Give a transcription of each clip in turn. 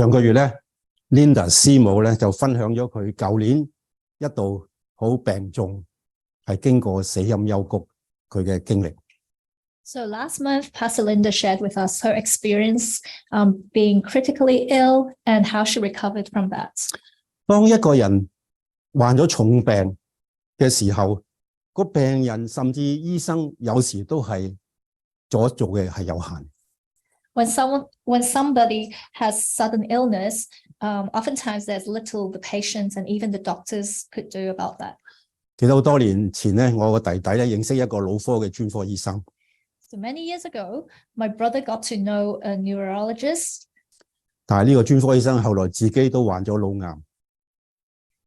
上個月咧 ，Linda 師母咧就分享咗佢舊年一度好病重，係經過死陰幽谷佢嘅經歷。So last month, Pastor Linda shared with us her experience being critically ill and how she recovered from that. 當一個人患咗重病嘅時候，個病人甚至醫生有時都係做嘅係有限。When somebody has sudden illness, oftentimes there's little the patients and even the doctors could do about that. 記得好多年前咧，我個弟弟咧認識一個腦科嘅專科醫生。So many years ago, my brother got to know a neurologist. 但係呢個專科醫生後來自己都患咗腦癌。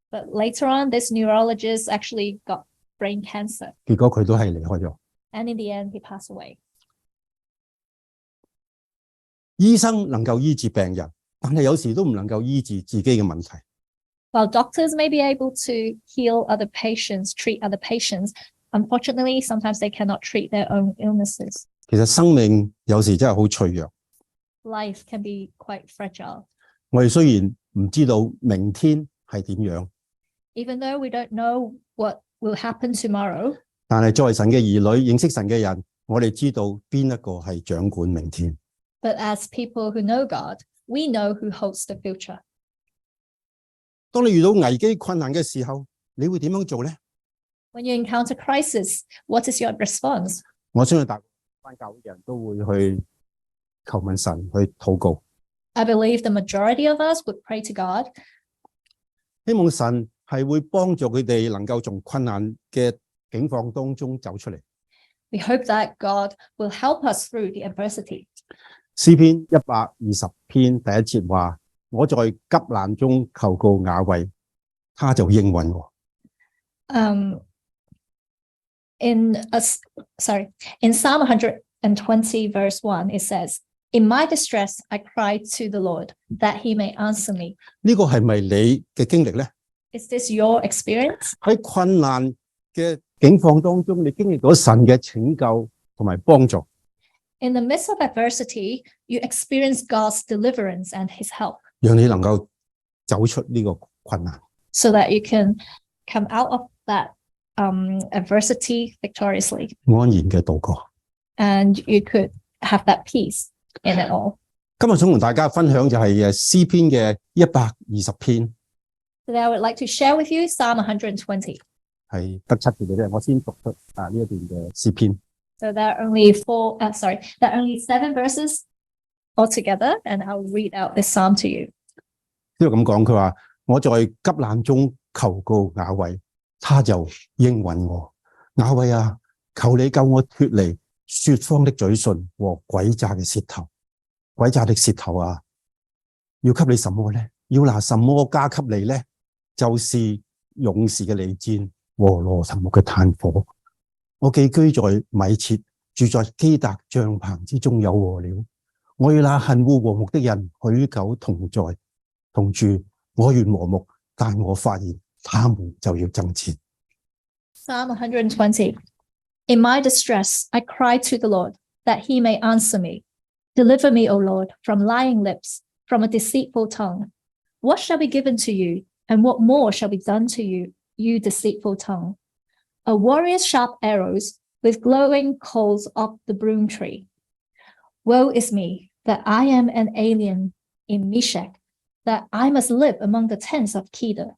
But later on, this neurologist actually got brain cancer. 結果佢都係離開咗。And in the end, he passed away. 醫生能夠醫治病人，但係有時都唔能夠醫治自己嘅問題。While doctors may be able to heal other patients, treat other patients, unfortunately, sometimes they cannot treat their own illnesses. 其實生命有時真係好脆弱。Life can be quite fragile. 我哋雖然唔知道明天係點樣， Even though we don't know what will happen tomorrow, 但係作為神嘅兒女，認識神嘅人，我哋知道邊一個係掌管明天。but as people who know God, we know who holds the future. 當你遇到危機困難嘅時候，你會點樣做呢？ When you encounter crisis, what is your response? 我相信大部分教會嘅人都會去求問神，去禱告。I believe the majority of us would pray to God. 希望神係會幫助佢哋能夠從困難嘅境況當中走出嚟。We hope that God will help us through the adversity. 詩篇120篇第一節話：我在急難中求告雅慧，他就應允我。In Psalm 120 verse 1, it says, "In my distress, I cried to the Lord, that he may answer me." 呢個係咪你嘅經歷呢？ Is this your experience? 喺困難嘅境況當中，你經歷到神嘅拯救同埋幫助。In the midst of adversity, you experience God's deliverance and his help, 讓你能夠走出呢個困難。 so that you can come out of that adversity victoriously, 安然嘅度過。 and you could have that peace in it all. 今日想同大家分享就係詩篇嘅120篇， Today I would like to share with you Psalm 120. 係得7節嘅啫。我先讀出呢一段嘅詩篇。 So there are only there are only 7 verses altogether, and I'll read out this psalm to you. 呢度咁講，佢話：我在急難中求告雅慧，他就應允我。雅慧啊，求你救我脫離說謊的嘴唇和詭詐嘅舌頭。詭詐的舌頭啊，要給你什麼呢？要拿什麼加給你呢？就是勇士嘅利箭和羅騰木嘅炭火。我寄居在米設，住在基達帳棚之中有禍了。我與那恨惡和睦的人許久同住，我願和睦，但我發現他們就要爭戰。Psalm 120. In my distress, I cry to the Lord, that he may answer me. Deliver me, O Lord, from lying lips, from a deceitful tongue. What shall be given to you, and what more shall be done to you, you deceitful tongue? A warrior's sharp arrows with glowing coals of the broom tree. Woe is me, that I am an alien in Meshach, that I must live among the tents of Kedar.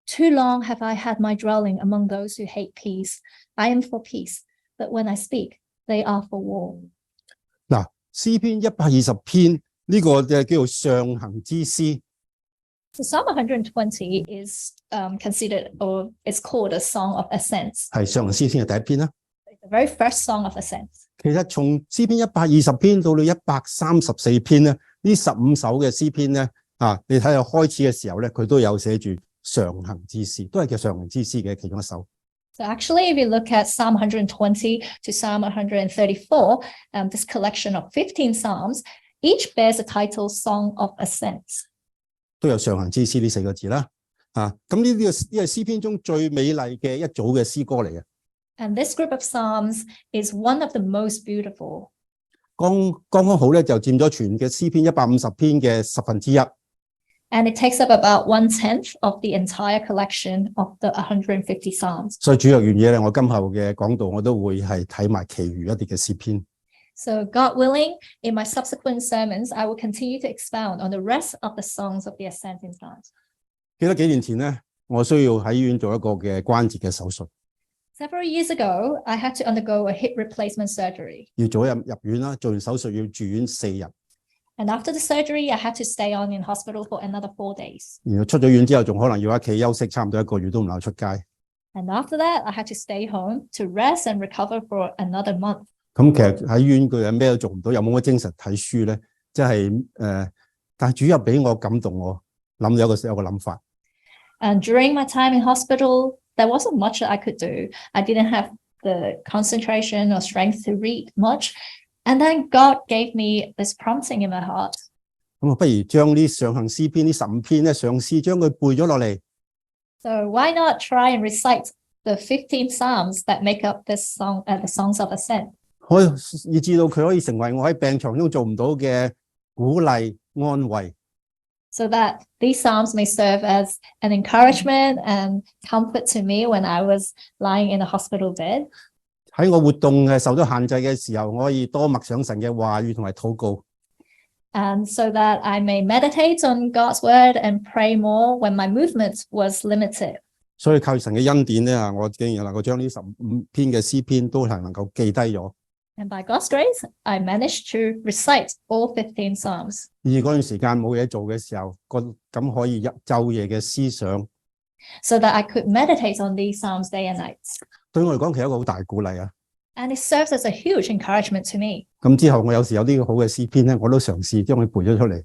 Too long have I had my dwelling among those who hate peace. I am for peace, but when I speak, they are for war. 嗱，詩篇120篇呢個就叫做上行之詩。So Psalm 120 is considered, or it's called a Song of Ascent. 係上行詩篇嘅第一篇啦。The very first Song of Ascent. 其實從詩篇120篇到到134篇咧，呢15首嘅詩篇咧，你睇下開始嘅時候咧，佢都有寫住上行之詩，都係叫上行之詩嘅其中一首。So actually, if you look at Psalm 120 to Psalm 134, this collection of 15 psalms, each bears the title Song of Ascent. 都有上行之詩呢4個字啦。咁呢個係詩篇中最美麗嘅一組嘅詩歌嚟嘅。And this group of psalms is one of the most beautiful. 剛剛好咧，就佔咗全嘅詩篇150篇嘅1/10。And it takes up about 1/10 of the entire collection of the 150 Psalms. 所以主要原嘢咧，我今後嘅講道我都會係睇埋其餘一啲嘅詩篇。So God willing, in my subsequent sermons, I will continue to expound on the rest of the songs of the Ascent in Psalms. 記得幾年前咧，我需要喺醫院做一個嘅關節嘅手術， Several years ago, I had to undergo a hip replacement surgery. 要早入院啦，做完手術要住院4日， And after the surgery, I had to stay on in hospital for another 4 days. 然後出咗院之後，仲可能要喺屋企休息差唔多1個月都唔能夠出街。 And after that, I had to stay home to rest and recover for another month. 咁其實喺醫院佢咩都做唔到，又冇乜精神睇書咧，即係但係主又俾我感動我，諗到有個諗法。 And during my time in hospital, there wasn't much that I could do. I didn't have the concentration or strength to read much. And then God gave me this prompting in my heart. 咁不如將呢上行詩篇呢15篇咧，嘗試將佢背咗落嚟。 So why not try and recite the 15 Psalms that make up this song, the Songs of Ascent? 可以至到佢可以成為我喺病床中做唔到嘅鼓勵安慰。 So that these Psalms may serve as an encouragement and comfort to me when I was lying in a hospital bed. 喺我活動嘅受咗限制嘅時候，我可以多默想神嘅話語同埋禱告。 And so that I may meditate on God's word and pray more when my movement was limited. 所以靠神嘅恩典咧，我竟然能夠將呢15篇嘅詩篇都係能夠記低咗。 And by God's grace, I managed to recite all 15 Psalms. 而嗰段時間冇嘢做嘅時候，咁可以晝夜嘅思想， So that I could meditate on these Psalms day and night. 對我嚟講其實一個好大鼓勵啊！ And it serves as a huge encouragement to me. 咁之後我有時有啲好嘅詩篇咧，我都嘗試將佢背咗出嚟。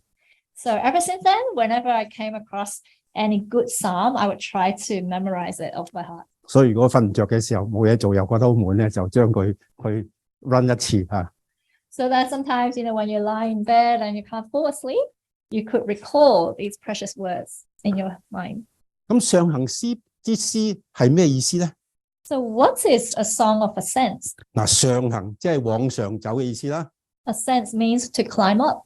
So ever since then, whenever I came across any good Psalm, I would try to memorize it off by heart. 所以如果瞓唔着嘅時候冇嘢做又覺得好悶咧，就將佢去 run 一次啊。 So that sometimes, when you lie in bed and you can't fall asleep, you could recall these precious words in your mind. 咁上行詩之詩係咩意思咧？ So what is a song of ascent? 嗱，上行即係往上走嘅意思啦。 Ascent means to climb up,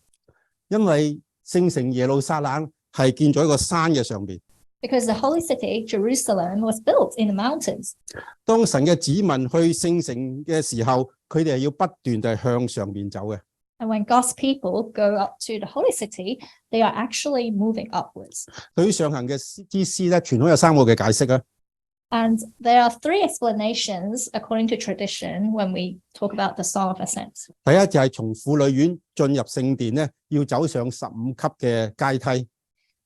因為聖城耶路撒冷係建咗一個山嘅上邊。 because the holy city, Jerusalem, was built in the mountains. 當神嘅子民去聖城嘅時候，佢哋係要不斷地向上邊走嘅。 And when God's people go up to the holy city, they are actually moving upwards. 對於上行嘅之詩咧，傳統有3個嘅解釋啊。 And there are 3 explanations according to tradition when we talk about the Song of Ascent. 第一就係從婦女院進入聖殿咧，要走上15級嘅階梯。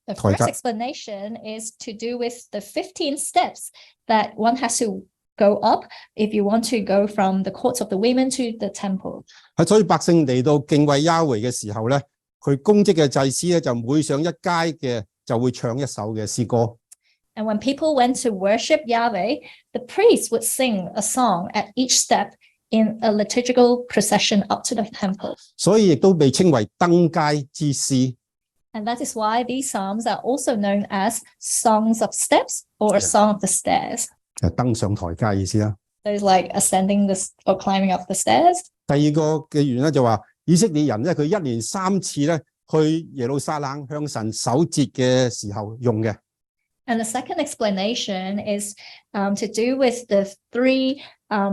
The first explanation is to do with the 15 steps that one has to go up if you want to go from the courts of the women to the temple. 所以百姓嚟到敬畏亞維嘅時候咧，佢公職嘅祭司咧就每上一階嘅就會唱一首嘅詩歌。 And when people went to worship Yahweh, the priests would sing a song at each step in a liturgical procession up to the temple. 所以亦都被稱為登階之詩。 And that is why these psalms are also known as songs of steps or a song of the stairs. 登上台階意思啦。 So it's like ascending or climbing up the stairs. 第二個嘅原因咧就話以色列人咧佢1年3次咧去耶路撒冷向神守節嘅時候用嘅。 And the second explanation is to do with the 3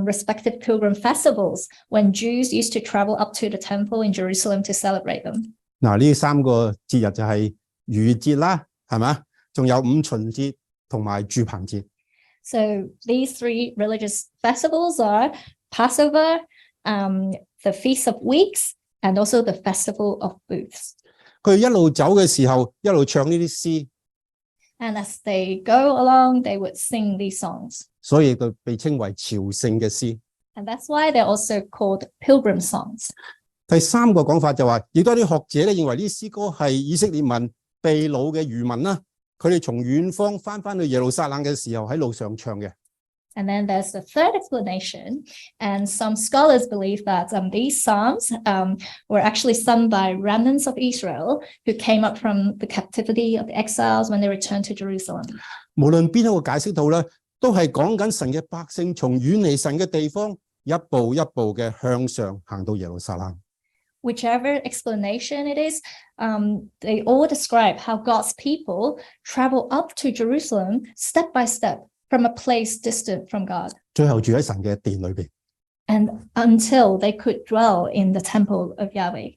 respective pilgrim festivals when Jews used to travel up to the temple in Jerusalem to celebrate them. 嗱，呢3個節日就係逾越節啦，係嘛？仲有五旬節同埋住棚節。 So these 3 religious festivals are Passover, the Feast of Weeks, and also the Festival of Booths. 佢一路走嘅時候，一路唱呢啲詩。 And as they go along, they would sing these songs. 所以佢被稱為朝聖嘅詩。 And that's why they're also called pilgrim songs. 第3個講法就話，亦都有啲學者咧認為呢啲詩歌係以色列民被擄嘅餘民啦，佢哋從遠方翻去耶路撒冷嘅時候喺路上唱嘅。 And then there's the third explanation, and some scholars believe that these psalms were actually sung by remnants of Israel who came up from the captivity of the exiles when they returned to Jerusalem. 無論邊一個解釋到咧，都係講緊神嘅百姓從遠離神嘅地方一步一步嘅向上行到耶路撒冷。Whichever explanation it is, they all describe how God's people travel up to Jerusalem step by step from a place distant from God, 最後住喺神嘅殿裏邊。 and until they could dwell in the temple of Yahweh.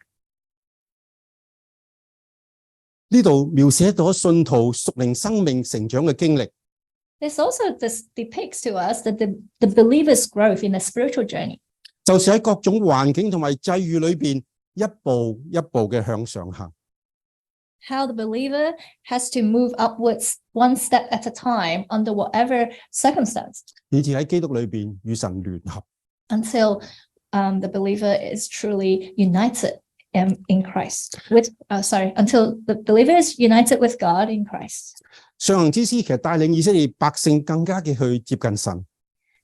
呢度描寫咗信徒屬靈生命成長嘅經歷。 This also depicts to us that the believer's growth in the spiritual journey. 就是喺各種環境同埋際遇裏邊，一步一步嘅向上行。 How the believer has to move upwards one step at a time under whatever circumstance, 以至喺基督裏邊與神聯合。 until the believer is truly united in Christ. Until the believer is united with God in Christ. 上行之詩其實帶領以色列百姓更加嘅去接近神。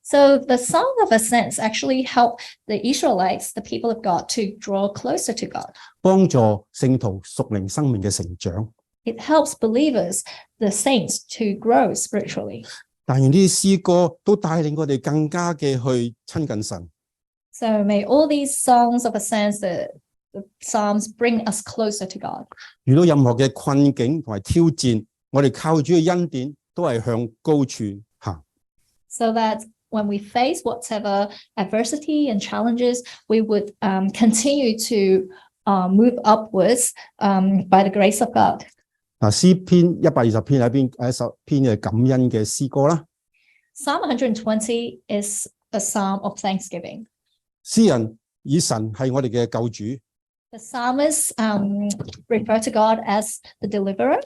So the Psalm of Ascent actually helped the Israelites, the people of God, to draw closer to God. 幫助聖徒屬靈生命嘅成長。 It helps believers, the saints, to grow spiritually. 但願呢啲詩歌都帶領我哋更加嘅去親近神。 So may all these songs of ascent, the Psalms, bring us closer to God. 遇到任何嘅困境同埋挑戰，我哋靠主嘅恩典都係向高處行。 So that when we face whatever adversity and challenges, we would continue to move upwards by the grace of God. 嗱，詩篇120篇係一首篇嘅感恩嘅詩歌啦。 Psalm 120 is a psalm of thanksgiving. 詩人以神係我哋嘅救主， The psalmists refer to God as the deliverer,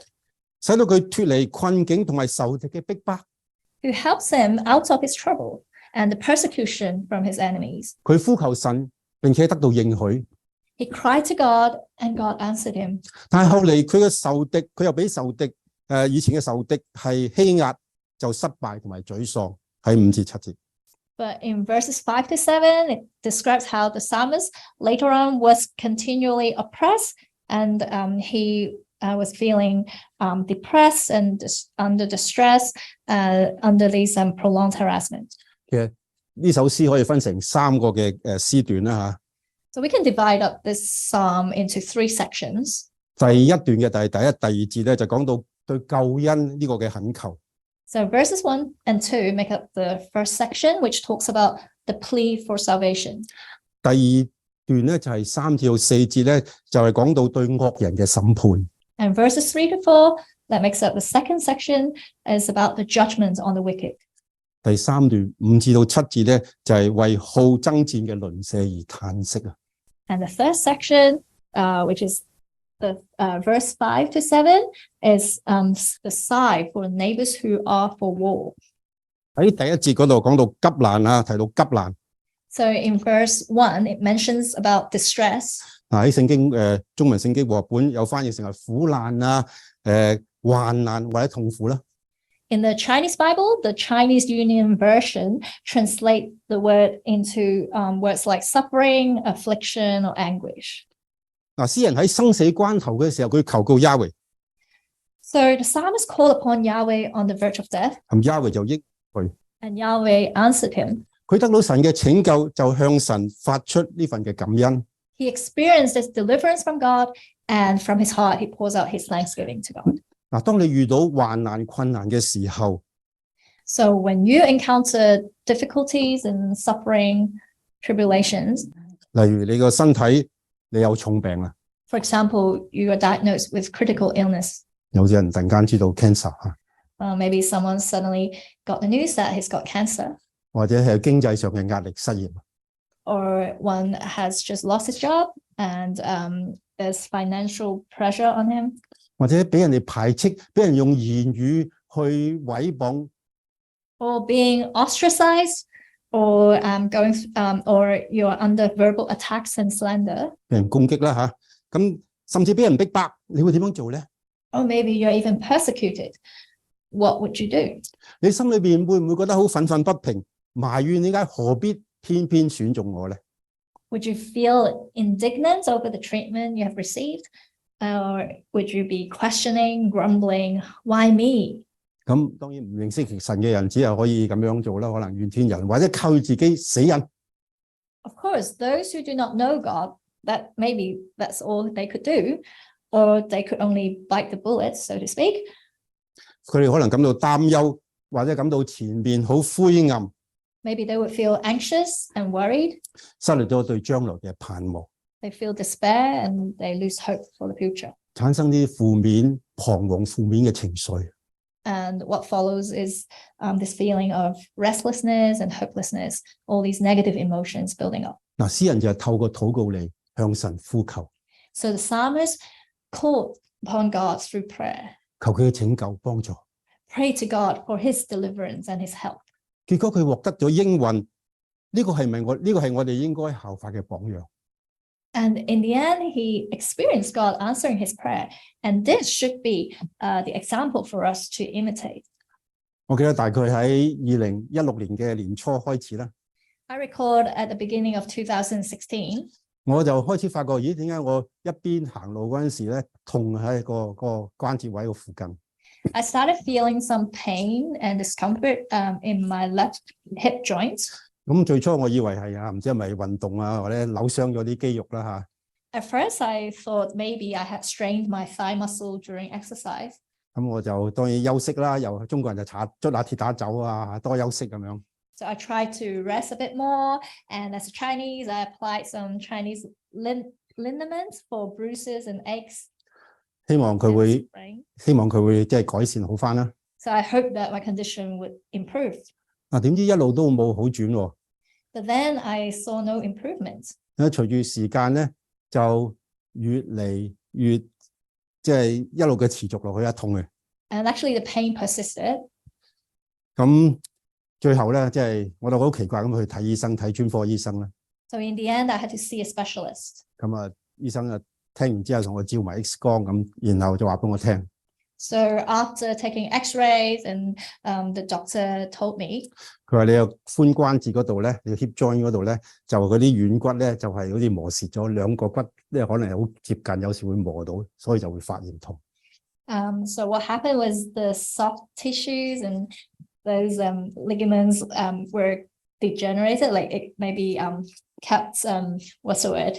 使到佢脫離困境同埋仇敵嘅逼迫。 who helps him out of his trouble and the persecution from his enemies. 佢呼求神，並且得到應許。 He cried to God, and God answered him. 但係後嚟佢嘅仇敵，佢又俾仇敵以前嘅仇敵係欺壓，就失敗同埋沮喪。喺5至7節。 But in verses 5 to 7, it describes how the psalmist later on was continually oppressed, and he was feeling depressed and under distress under these prolonged harassment. 其實呢首詩可以分成3個嘅詩段啦 So we can divide up this psalm into 3 sections. 第一段嘅第1、第2節咧就講到對救恩呢個嘅懇求。 So verses 1 and 2 make up the first section, which talks about the plea for salvation. 第2段咧就係3至到4節咧就係講到對惡人嘅審判。 And verses 3 to 4, that makes up the second section, is about the judgment on the wicked. 第3段5至到7節咧就係為好爭戰嘅鄰舍而嘆息啊。 And the third section, which is the verse 5 to 7, is the sigh for neighbors who are for war. 喺第1節嗰度講到急難啊，提到急難。 So in verse 1, it mentions about distress. 喺聖經中文聖經和合本有翻譯成為苦難啊、患難或者痛苦啦。 In the Chinese Bible, the Chinese Union Version translate the word into words like suffering, affliction, or anguish. 嗱，詩人喺生死關頭嘅時候，佢求告亞維， So the psalmist called upon Yahweh on the verge of death, 咁亞維就應佢， and Yahweh answered him. 佢得到神嘅拯救，就向神發出呢份嘅感恩。 He experienced this deliverance from God, and from his heart, he pours out his thanksgiving to God. 嗱，當你遇到患難困難嘅時候， So when you encounter difficulties and suffering, tribulations, 例如你個身體你有重病啦， for example, you are diagnosed with critical illness. 有啲人突然間知道 cancer 嚇， Maybe someone suddenly got the news that he's got cancer, 或者係經濟上嘅壓力失業， or one has just lost his job and there's financial pressure on him, 或者俾人哋排斥，俾人用言語去毀謗， or being ostracized, or or you're under verbal attacks and slander, 俾人攻擊啦嚇，咁甚至俾人逼迫，你會點樣做咧？ or maybe you're even persecuted. What would you do? 你心裏邊會唔會覺得好憤憤不平，埋怨點解何必偏偏選中我咧？ Would you feel indignant over the treatment you have received? Or would you be questioning, grumbling, why me? 咁當然唔認識神嘅人只係可以咁樣做啦，可能怨天人或者靠自己死人。 Of course, those who do not know God that maybe that's all they could do, or they could only bite the bullet, so to speak. 佢哋可能感到擔憂，或者感到前面好灰暗， Maybe they would feel anxious and worried. 失去咗對將來嘅盼望， They feel despair and they lose hope for the future. 產生啲負面、彷徨、負面嘅情緒。 And what follows is this feeling of restlessness and hopelessness, all these negative emotions building up. 嗱，詩人就係透過禱告嚟向神呼求， So the psalmist called upon God through prayer, 求佢嘅拯救幫助。 pray to God for his deliverance and his help. 結果佢獲得咗應允，呢個係我哋應該效法嘅榜樣。 And in the end, he experienced God answering his prayer. And this should be the example for us to imitate. 我記得大概喺2016年嘅年初開始啦， I recalled at the beginning of 2016, 我就開始發覺，咦，點解我一邊行路嗰陣時咧，痛喺個關節位嘅附近。 I started feeling some pain and discomfort in my left hip joint. 咁最初我以為係唔知係咪運動啊，或者扭傷咗啲肌肉啦嚇。 At first, I thought maybe I had strained my thigh muscle during exercise. 咁我就當然休息啦，又中國人就捽下鐵打走啊，多休息咁樣。 So I tried to rest a bit more. And as a Chinese, I applied some Chinese liniments for bruises and aches. 希望佢會 sprain. 即係改善好翻啦。 So I hoped that my condition would improve. 點知一路都冇好轉喎。 But then I saw no improvement. 隨住時間咧，就越嚟越即係一路嘅持續落去，痛嘅。 And actually, the pain persisted. 咁最後咧，即係我哋好奇怪咁去睇醫生，睇專科醫生啦。 So in the end, I had to see a specialist. 咁醫生聽完之後同我照埋 X 光咁，然後就話俾我聽。 So after taking X-rays, and the doctor told me, 佢話你有髖關節嗰度咧，你 hip joint 嗰度咧，就嗰啲軟骨咧，就係好似磨蝕咗，兩個骨咧可能係好接近，有時會磨到，所以就會發炎痛。So what happened was the soft tissues and those ligaments were degenerated, like it maybe kept what's the word,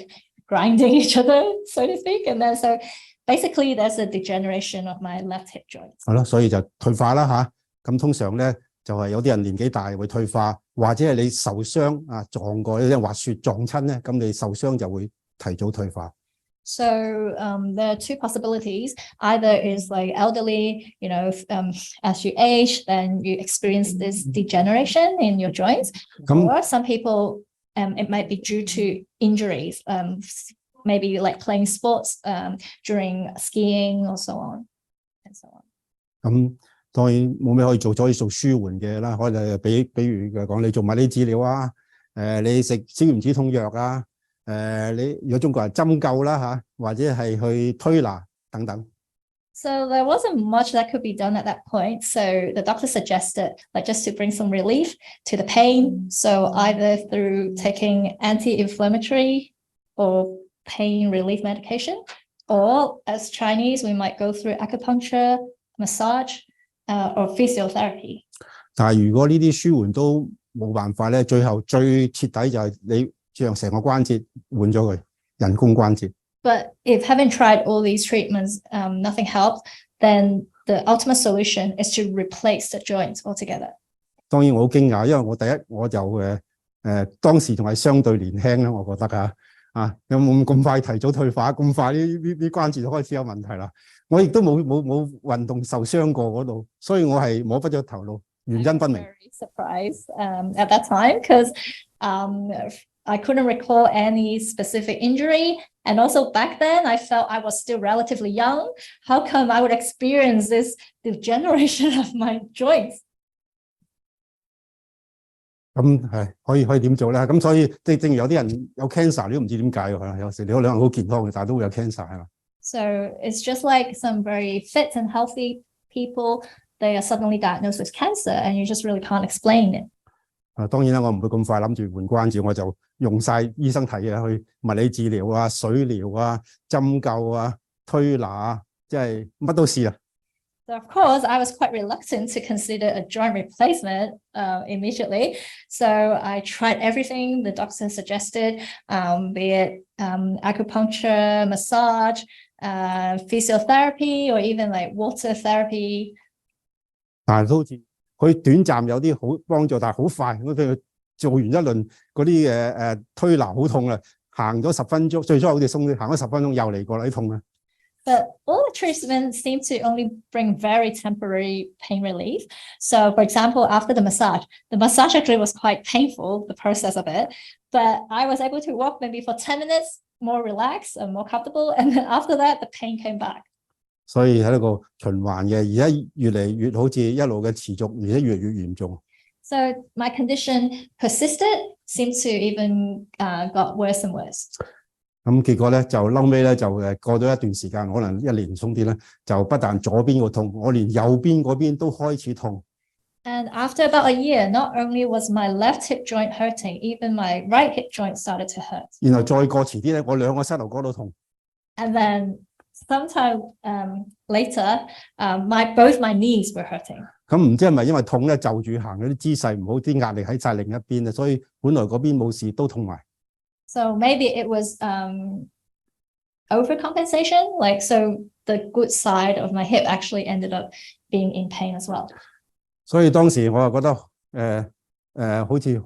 grinding each other, so to speak. And then so basically there's a degeneration of my left hip joint. 係咯，所以就退化啦嚇。咁通常咧就係有啲人年紀大會退化，或者係你受傷撞過有啲人滑雪撞親咧，咁你受傷就會提早退化。 So there are two possibilities. Either is like elderly, as you age, then you experience this degeneration in your joints. Or some people, it might be due to injuries, maybe like playing sports during skiing or so on, and so on. 咁當然冇咩可以做，可以做舒緩嘅啦。可能比如講，你做物理治療啊，你食消炎止痛藥啊。你如果中國人針灸啦嚇，或者係去推拿等等。So there wasn't much that could be done at that point. So the doctor suggested, like, just to bring some relief to the pain. So either through taking anti-inflammatory or pain relief medication, or as Chinese, we might go through acupuncture, massage, or physiotherapy. 但係如果呢啲舒緩都冇辦法咧，最後最徹底就係你將成個關節換咗佢，人工關節。But if having tried all these treatments, nothing helped, then the ultimate solution is to replace the joints altogether. 當然我好驚訝，因為我就當時仲係相對年輕啦，我覺得有冇咁快提早退化，咁快呢關節就開始有問題啦。我亦都冇運動受傷過嗰度，所以我係摸不咗頭腦，原因不明。I was very surprised at that time because I couldn't recall any specific injury. And also back then, I felt I was still relatively young. How come I would experience this degeneration of my joints? 咁係可以點做咧？咁所以正如有啲人有 cancer， 你都唔知點解喎。有時你可能好健康嘅，但係都會有 cancer 係嘛。So it's just like some very fit and healthy people, they are suddenly diagnosed with cancer, and you just really can't explain it. 當然啦，我唔會咁快諗住換關節，我就用晒醫生睇嘅去物理治療啊、水療啊、針灸啊、推拿啊，即係乜都試啊。So of course, I was quite reluctant to consider a joint replacement immediately. So I tried everything the doctor suggested, be it acupuncture, massage, physiotherapy, or even like water therapy. 但係都好似佢短暫有啲好幫助，但係好快，我譬如做完一輪嗰啲推拿好痛啦，行咗10分鐘，最初好似鬆啲，行咗10分鐘又嚟過啦啲痛啊。But all the treatments seem to only bring very temporary pain relief. So, for example, after the massage actually was quite painful, the process of it. But I was able to walk maybe for 10 minutes, more relaxed and more comfortable. And then after that, the pain came back. 所以係一個循環嘅，而家越嚟越好似一路嘅持續，而且越嚟越嚴重。So my condition persisted, seemed to even got worse and worse. 咁結果咧就嬲尾咧就過咗一段時間，可能1年鬆啲咧，就不但左邊個痛，我連右邊嗰邊都開始痛。And after about a year, not only was my left hip joint hurting, even my right hip joint started to hurt. 然後再過遲啲咧，我2個膝頭哥都痛。And then sometime later, both my knees were hurting. 咁唔知係咪因為痛咧，就住行嗰啲姿勢唔好，啲壓力喺晒另一邊啊，所以本來嗰邊冇事都痛埋。So maybe it was overcompensation. Like, so the good side of my hip actually ended up being in pain as well. 所以當時我就覺得好似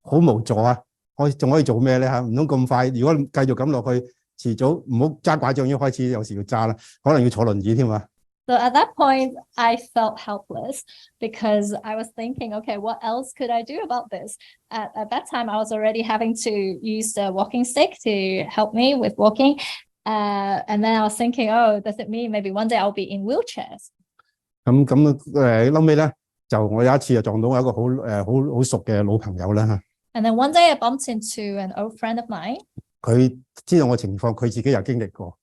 好無助啊！我仲可以做咩咧嚇？唔通咁快？如果繼續咁落去，遲早唔好揸拐杖已經開始有時要揸啦，可能要坐輪椅添啊！ So at that point, I felt helpless because I was thinking, okay, what else could I do about this? At that time, I was already having to use the walking stick to help me with walking. And then I was thinking, oh, does it mean maybe one day I'll be in wheelchairs? 後尾咧，就我有一次就撞到一個好熟嘅老朋友啦嚇。And then one day I bumped into an old friend of mine. 佢知道我情況，佢自己又經歷過。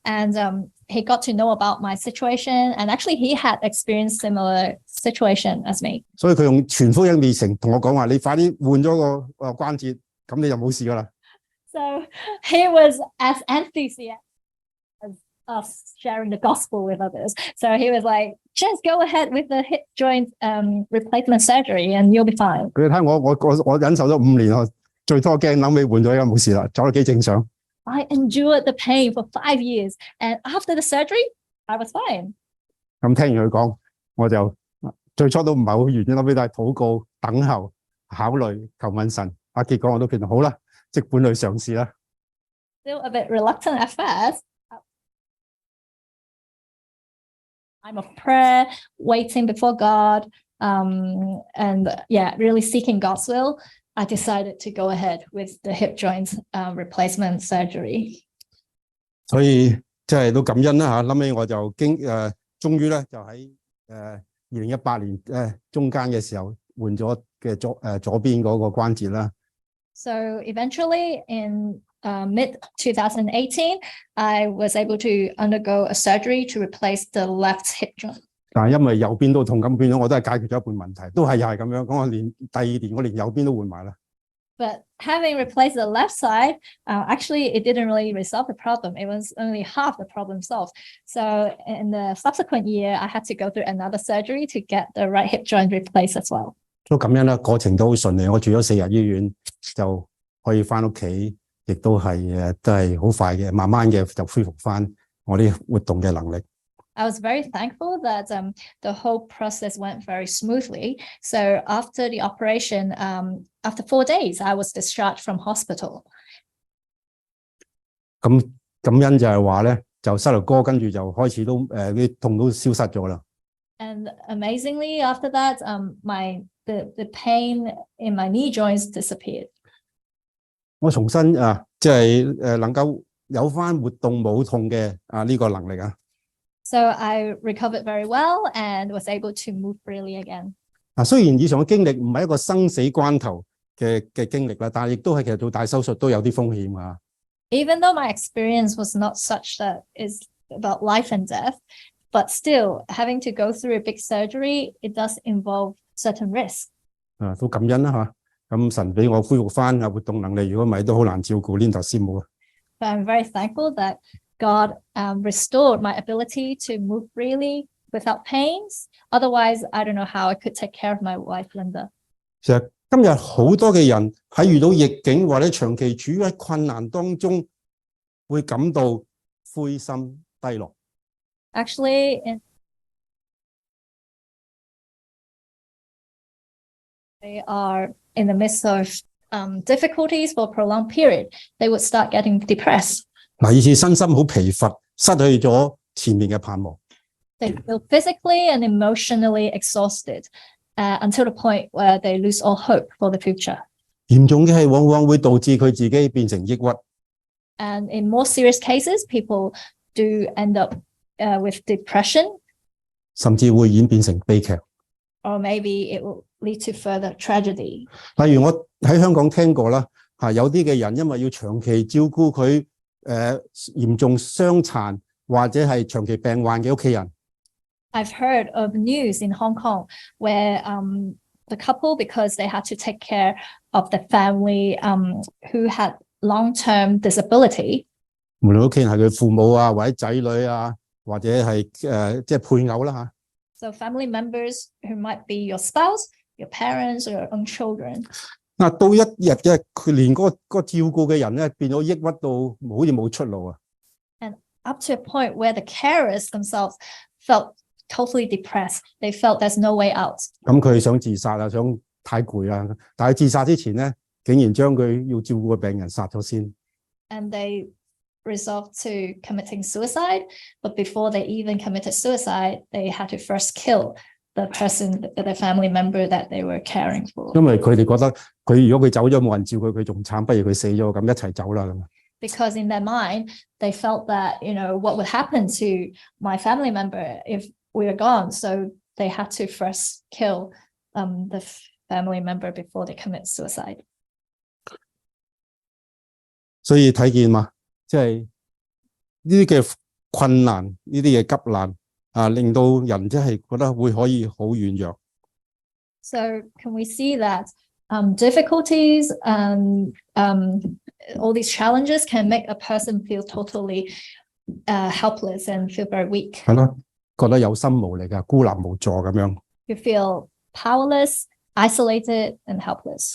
And he got to know about my situation, and actually he had experienced similar situation as me. 所以佢用全福音熱誠同我講話：你快啲換咗個關節，咁你就冇事噶啦。So he was as enthusiastic as us sharing the gospel with others. So he was like, just go ahead with the hip joint replacement surgery, and you'll be fine. 佢睇我忍受咗5年啊，最多驚諗尾換咗而家冇事啦，走得幾正常。I endured the pain for 5 years, and after the surgery, I was fine. 咁聽完佢講，我就最初都唔係好願意，後尾都係禱告、等候、考慮、求問神。結果我都決定好啦，即管去嘗試啦。Still a bit reluctant at first. Time of prayer, waiting before God, and really seeking God's will. I decided to go ahead with the hip joint replacement surgery. 所以即係都感恩啦嚇，後尾我就終於咧就喺2018年中間嘅時候換咗嘅左邊嗰個關節啦。So eventually in mid 2018, I was able to undergo a surgery to replace the left hip joint. 但係因為右邊都痛，咁變咗我都係解決咗一半問題，都係又係咁樣。咁我連第2年我連右邊都換埋啦。But having replaced the left side, actually it didn't really resolve the problem. It was only half the problem solved. So in the subsequent year, I had to go through another surgery to get the right hip joint replaced as well. 都咁樣啦，過程都好順利。我住咗4日醫院，就可以翻屋企，亦都係都係好快嘅，慢慢嘅就恢復翻我啲活動嘅能力。I was very thankful that the whole process went very smoothly. So after the operation, after 4 days, I was discharged from hospital. 咁感恩就係話咧，就膝頭哥跟住就開始都啲痛都消失咗啦。And amazingly, after that, the pain in my knee joints disappeared. 我重新即係能夠有翻活動冇痛嘅呢個能力啊。So I recovered very well and was able to move freely again. 雖然以上嘅經歷唔係一個生死關頭嘅經歷啦，但係亦都係其實做大手術都有啲風險啊。Even though my experience was not such that is about life and death, but still having to go through a big surgery, it does involve certain risks. 都感恩啦嚇。咁神俾我恢復翻活動能力，如果唔係都好難照顧Linda師母啊。But I'm very thankful that God restored my ability to move freely without pains. Otherwise, I don't know how I could take care of my wife, Linda. 其實今日好多嘅人喺遇到逆境或者長期處於喺困難當中，會感到灰心低落。Actually, they are in the midst of difficulties for a prolonged period. They would start getting depressed. 嗱，以致身心好疲乏，失去咗前面嘅盼望。They feel physically and emotionally exhausted until the point where they lose all hope for the future. 嚴重嘅係往往會導致佢自己變成抑鬱。And in more serious cases, people do end up with depression. 甚至會演變成悲劇。Or maybe it will lead to further tragedy. 例如我喺香港聽過啦，有啲嘅人因為要長期照顧佢嚴重傷殘或者係長期病患嘅屋企人。I've heard of news in Hong Kong where the couple, because they had to take care of the family who had long-term disability. 無論屋企人係佢父母啊，或者仔女啊，或者係即係配偶啦嚇。So family members who might be your spouse, your parents, or your own children. 嗱，到一日嘅佢連嗰個照顧嘅人咧變咗抑鬱到好似冇出路啊。And up to a point where the carers themselves felt totally depressed. They felt there's no way out. 咁佢想自殺啊，想太攰啊，但係自殺之前咧，竟然將佢要照顧嘅病人殺咗先。And they resolved to committing suicide, but before they even committed suicide, they had to first kill the person, the family member that they were caring for. 因為佢哋覺得佢如果佢走咗冇人照佢仲慘，不如佢死咗咁一齊走啦咁。Because in their mind, they felt that, what would happen to my family member if we are gone? So they had to first kill the family member before they commit suicide. 所以睇見嘛，即係呢啲嘅困難，呢啲嘅急難啊，令到人真係覺得會可以好軟弱。So can we see that difficulties and all these challenges can make a person feel totally helpless and feel very weak? 係咯，覺得有心無力啊，孤立無助咁樣。You feel powerless, isolated, and helpless.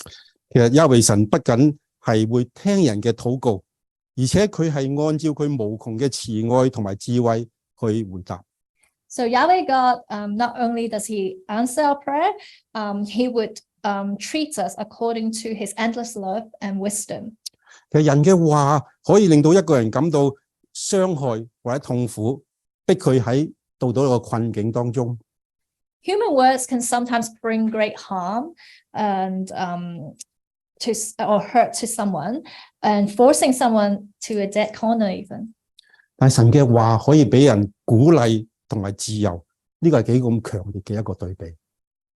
其實亞維神不僅係會聽人嘅禱告，而且佢係按照佢無窮嘅慈愛同埋智慧去回答。So Yahweh God, not only does He answer our prayer, He would treat us according to His endless love and wisdom. 其實人嘅話可以令到一個人感到傷害或者痛苦，逼佢喺到一個困境當中。Human words can sometimes bring great harm and or hurt to someone, and forcing someone to a dead corner even. 但係神嘅話可以俾人鼓勵同埋自由，呢個係幾咁強烈嘅一個對比。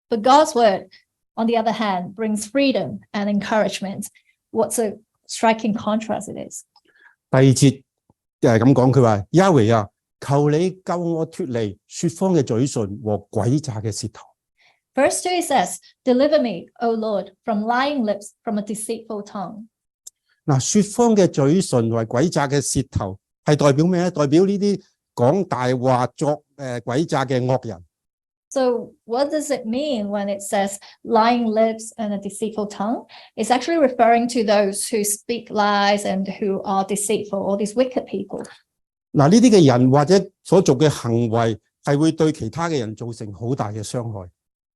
But God's word, on the other hand, brings freedom and encouragement. What a striking contrast it is. 第二節咁講，佢話：Yahweh啊，求你救我脫離說謊嘅嘴唇和詭詐嘅舌頭。Verse 2 says, Deliver me, O Lord, from lying lips, from a deceitful tongue. 嗱，說謊嘅嘴唇同埋詭詐嘅舌頭係代表咩咧？代表呢啲講大話作詭詐嘅惡人。So what does it mean when it says lying lips and a deceitful tongue? It's actually referring to those who speak lies and who are deceitful, all these wicked people. 嗱，呢啲嘅人或者所做嘅行為係會對其他嘅人造成好大嘅傷害。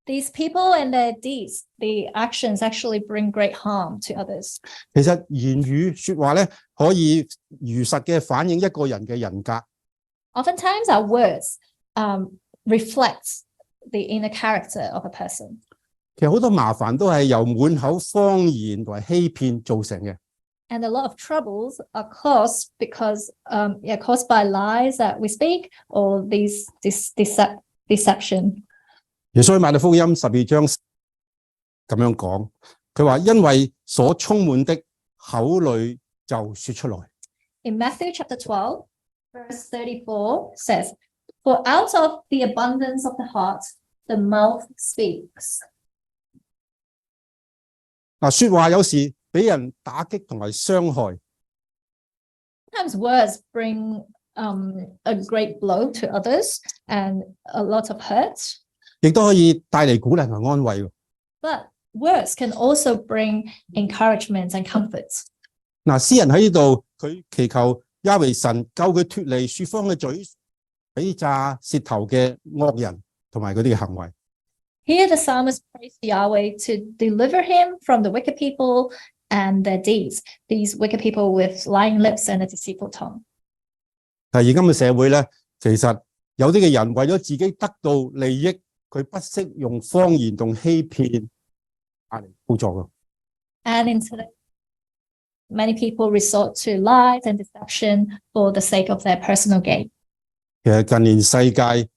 These people and their deeds, the actions actually bring great harm to others. 其實言語說話咧，可以如實嘅反映一個人嘅人格。Oftentimes our words reflect the inner character of a person. 其實好多麻煩都係由滿口謊言同埋欺騙造成嘅。And a lot of troubles are caused because caused by lies that we speak or deception. 耶穌喺馬太福音12章咁樣講，佢話因為所充滿的口裏就說出來。In Matthew chapter 12, verse 34 says, For out of the abundance of the heart, the mouth speaks. 嗱，說話有時俾人打擊同埋傷害。Sometimes words bring a great blow to others and a lot of hurt. 亦都可以帶嚟鼓勵同安慰。But words can also bring encouragement and comfort. 嗱，詩人喺呢度佢祈求亞維神救佢脱離說謊嘅嘴、詭詐舌頭嘅惡人同埋佢哋嘅行為。Here the psalmist prays Yahweh to deliver him from the wicked people and their deeds, these wicked people with lying lips and a deceitful tongue. 但係而今嘅社會咧，其實有啲嘅人為咗自己得到利益，佢不惜用謊言同欺騙嚟操作嘅。And in today, many people resort to lies and deception for the sake of their personal gain. 其實近年世界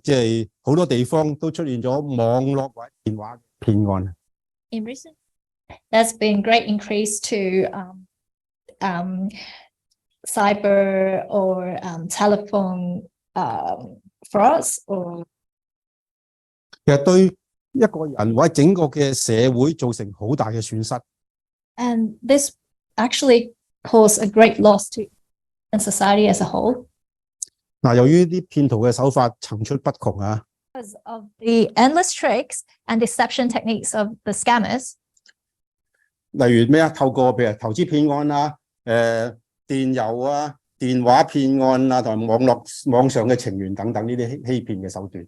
即係好多地方都出現咗網絡或者電話騙案。In recent, there's been great increase to cyber or telephone frauds or 其實對一個人或者整個嘅社會造成好大嘅損失。And this actually caused a great loss to society as a whole. 嗱，由於啲騙徒嘅手法層出不窮啊。Because of the endless tricks and deception techniques of the scammers. 例如咩啊？透過譬如投資騙案啊、電郵啊、電話騙案啊，同埋網上嘅情緣等等呢啲欺騙嘅手段。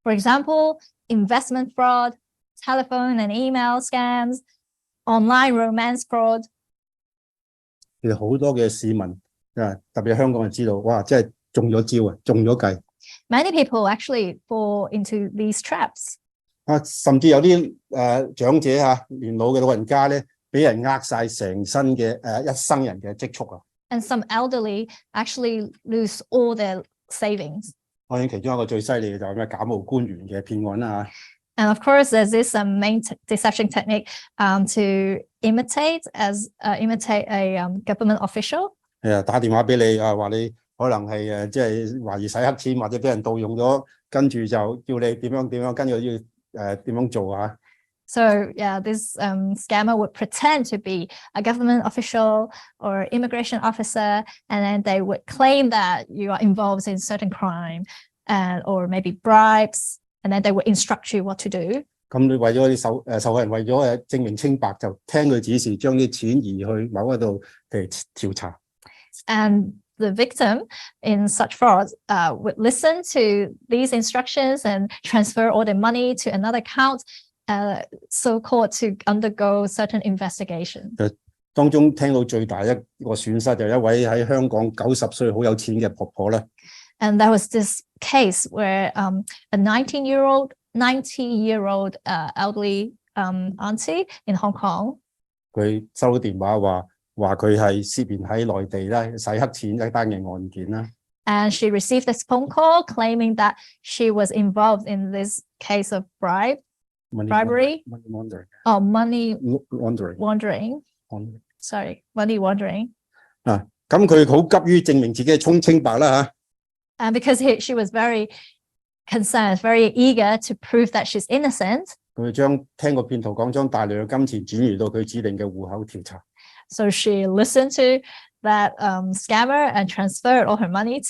For example, investment fraud, telephone and email scams, online romance fraud. 其實好多嘅市民特別香港人知道，哇！真係中咗招啊，中咗計。Many people actually fall into these traps. 甚至有啲長者年老嘅老人家咧，俾人呃晒成身嘅一生人嘅積蓄啊。And some elderly actually lose all their savings. 當然，其中一個最犀利嘅就係咩假冒官員嘅騙案啦。And of course, there's this main deception technique to imitate a government official. 打電話俾你話你可能係即係懷疑洗黑錢或者俾人盜用咗，跟住就叫你點樣，跟住要點樣做啊。So yeah, this scammer would pretend to be a government official or immigration officer, and then they would claim that you are involved in certain crime or maybe bribes, and then they would instruct you what to do. 咁你為咗啲受害人為咗證明清白，就聽佢指示，將啲錢移去某一度嚟調查。And the victim in such fraud would listen to these instructions and transfer all the money to another account, so-called to undergo certain investigation. 當中聽到最大一個損失就一位喺香港90歲好有錢嘅婆婆啦。And there was this case where a 90-year-old elderly auntie in Hong Kong. 佢收到電話話佢係涉嫌喺內地咧洗黑錢一單嘅案件啦。And she received this phone call claiming that she was involved in this case of bribery. Money laundering. 咁佢好急於證明自己嘅清白啦嚇。And because she was very concerned, very eager to prove that she's innocent. 佢聽個騙徒講，將大量嘅金錢轉移到佢指定嘅戶口調查。So she listened to that scammer and transferred all her money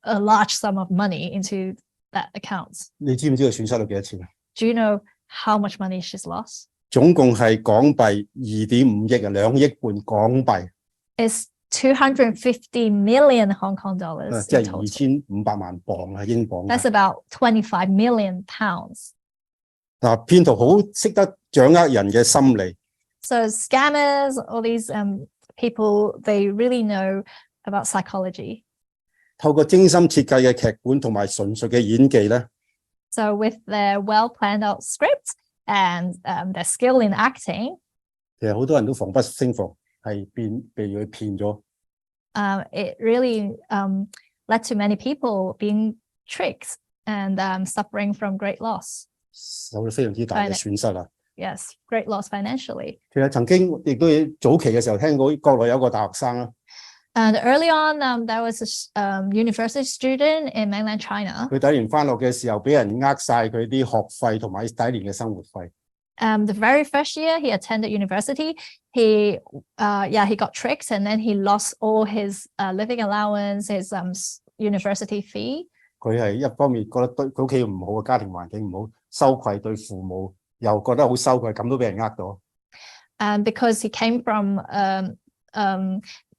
a large sum of money into that account. 你知唔知佢損失咗幾多錢啊？ Do you know how much money she's lost? 總共係港幣2.5億2億半港幣。It's 250 million Hong Kong dollars. 即係2500萬鎊啊，英鎊。That's about 25 million pounds. 騙徒好識得掌握人嘅心理。So scammers, all these people, they really know about psychology. 透過精心設計嘅劇本同埋純粹嘅演技咧。So with their well-planned out script and their skill in acting, 其實好多人都防不勝防，係被佢騙咗。It really led to many people being tricked and suffering from great loss. 受到非常之大嘅損失啦。Yes, great loss financially. 其實曾經亦都早期嘅時候聽過國內有一個大學生啦。And early on, there was a university student in mainland China. 佢第一年翻學嘅時候，俾人呃晒佢啲學費同埋第一年嘅生活費。The very first year he attended university, he got tricked and then he lost all his living allowance, his university fee. 佢係一方面覺得對佢屋企唔好嘅家庭環境唔好，羞愧對父母，又覺得好羞愧，咁都俾人呃到。 And because he came from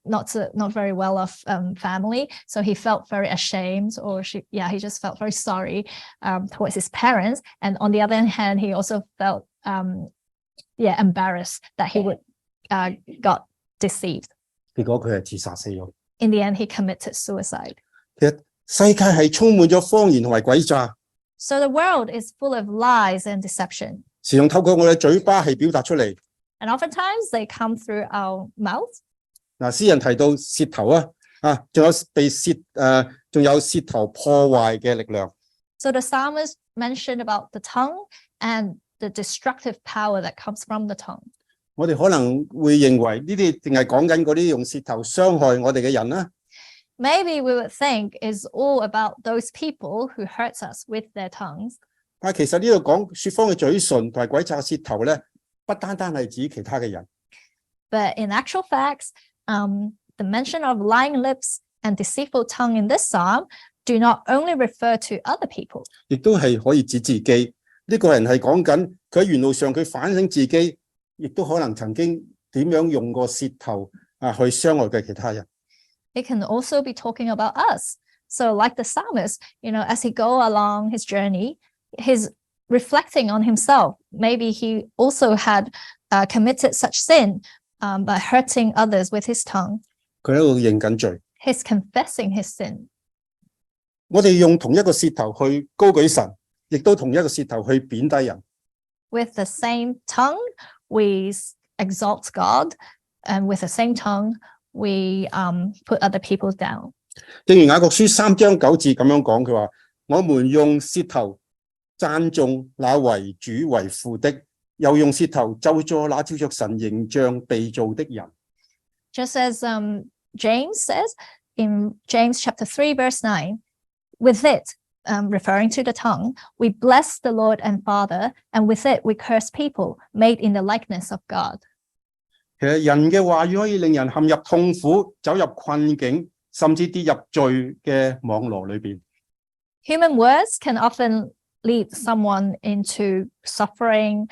not very well off family, so he felt very ashamed, or he just felt very sorry towards his parents. And on the other hand, he also felt embarrassed that he would got deceived. 結果佢係自殺死咗。 In the end, he committed suicide. 其實世界係充滿咗謊言同埋詭詐， So the world is full of lies and deception. 時常透過我哋嘴巴係表達出嚟。 And oftentimes they come through our mouth. 嗱，詩人提到舌頭仲有舌頭破壞嘅力量。 So the psalmist mentioned about the tongue and the destructive power that comes from the tongue. 我哋可能會認為呢啲淨係講緊嗰啲用舌頭傷害我哋嘅人啦。 Maybe we would think is all about those people who hurts us with their tongues. 但係其實呢度講說謊嘅嘴唇同埋詭詐嘅舌頭咧，不單單係指其他嘅人。 But in actual facts, the mention of lying lips and deceitful tongue in this psalm do not only refer to other people. 亦都係可以指自己。呢個人係講緊佢喺沿路上佢反省自己，亦都可能曾經點樣用過舌頭去傷害嘅其他人。 It can also be talking about us. So like the psalmist, as he go along his journey, he's reflecting on himself. Maybe he also had committed such sin by hurting others with his tongue. 佢喺度認緊罪。 He's confessing his sin. 我哋用同一個舌頭去高舉神，亦都同一個舌頭去貶低人。 With the same tongue, we exalt God, and with the same tongue, we put other people down. 正如雅各書3章9節咁樣講，佢話：我們用舌頭讚頌那為主為父的，又用舌頭咒詛那照着神形象被造的人。 Just as James says in James chapter 3, verse 9, with it, referring to the tongue, we bless the Lord and Father, and with it we curse people made in the likeness of God. 其實人嘅話語可以令人陷入痛苦，走入困境，甚至跌入罪嘅網羅裏邊。 Human words can often lead someone into suffering,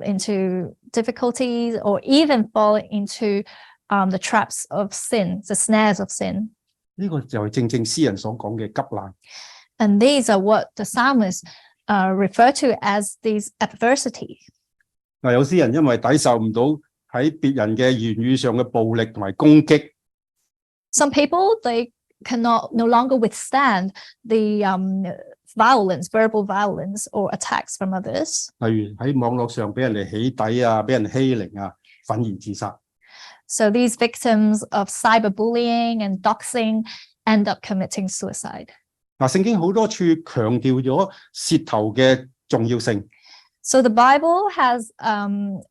into difficulties, or even fall into the traps of sin, the snares of sin. 呢個就係正正詩人所講嘅急難。 And these are what the psalmists refer to as these adversities. 嗱，有啲人因為抵受唔到喺別人嘅言語上嘅暴力同埋攻擊。 Some people, they cannot no longer withstand the violence, verbal violence or attacks from others. 例如喺網絡上俾人哋起底啊，俾人欺凌啊，憤然自殺。 So these victims of cyberbullying and doxing end up committing suicide. 嗱，聖經好多處強調咗舌頭嘅重要性。 So the Bible has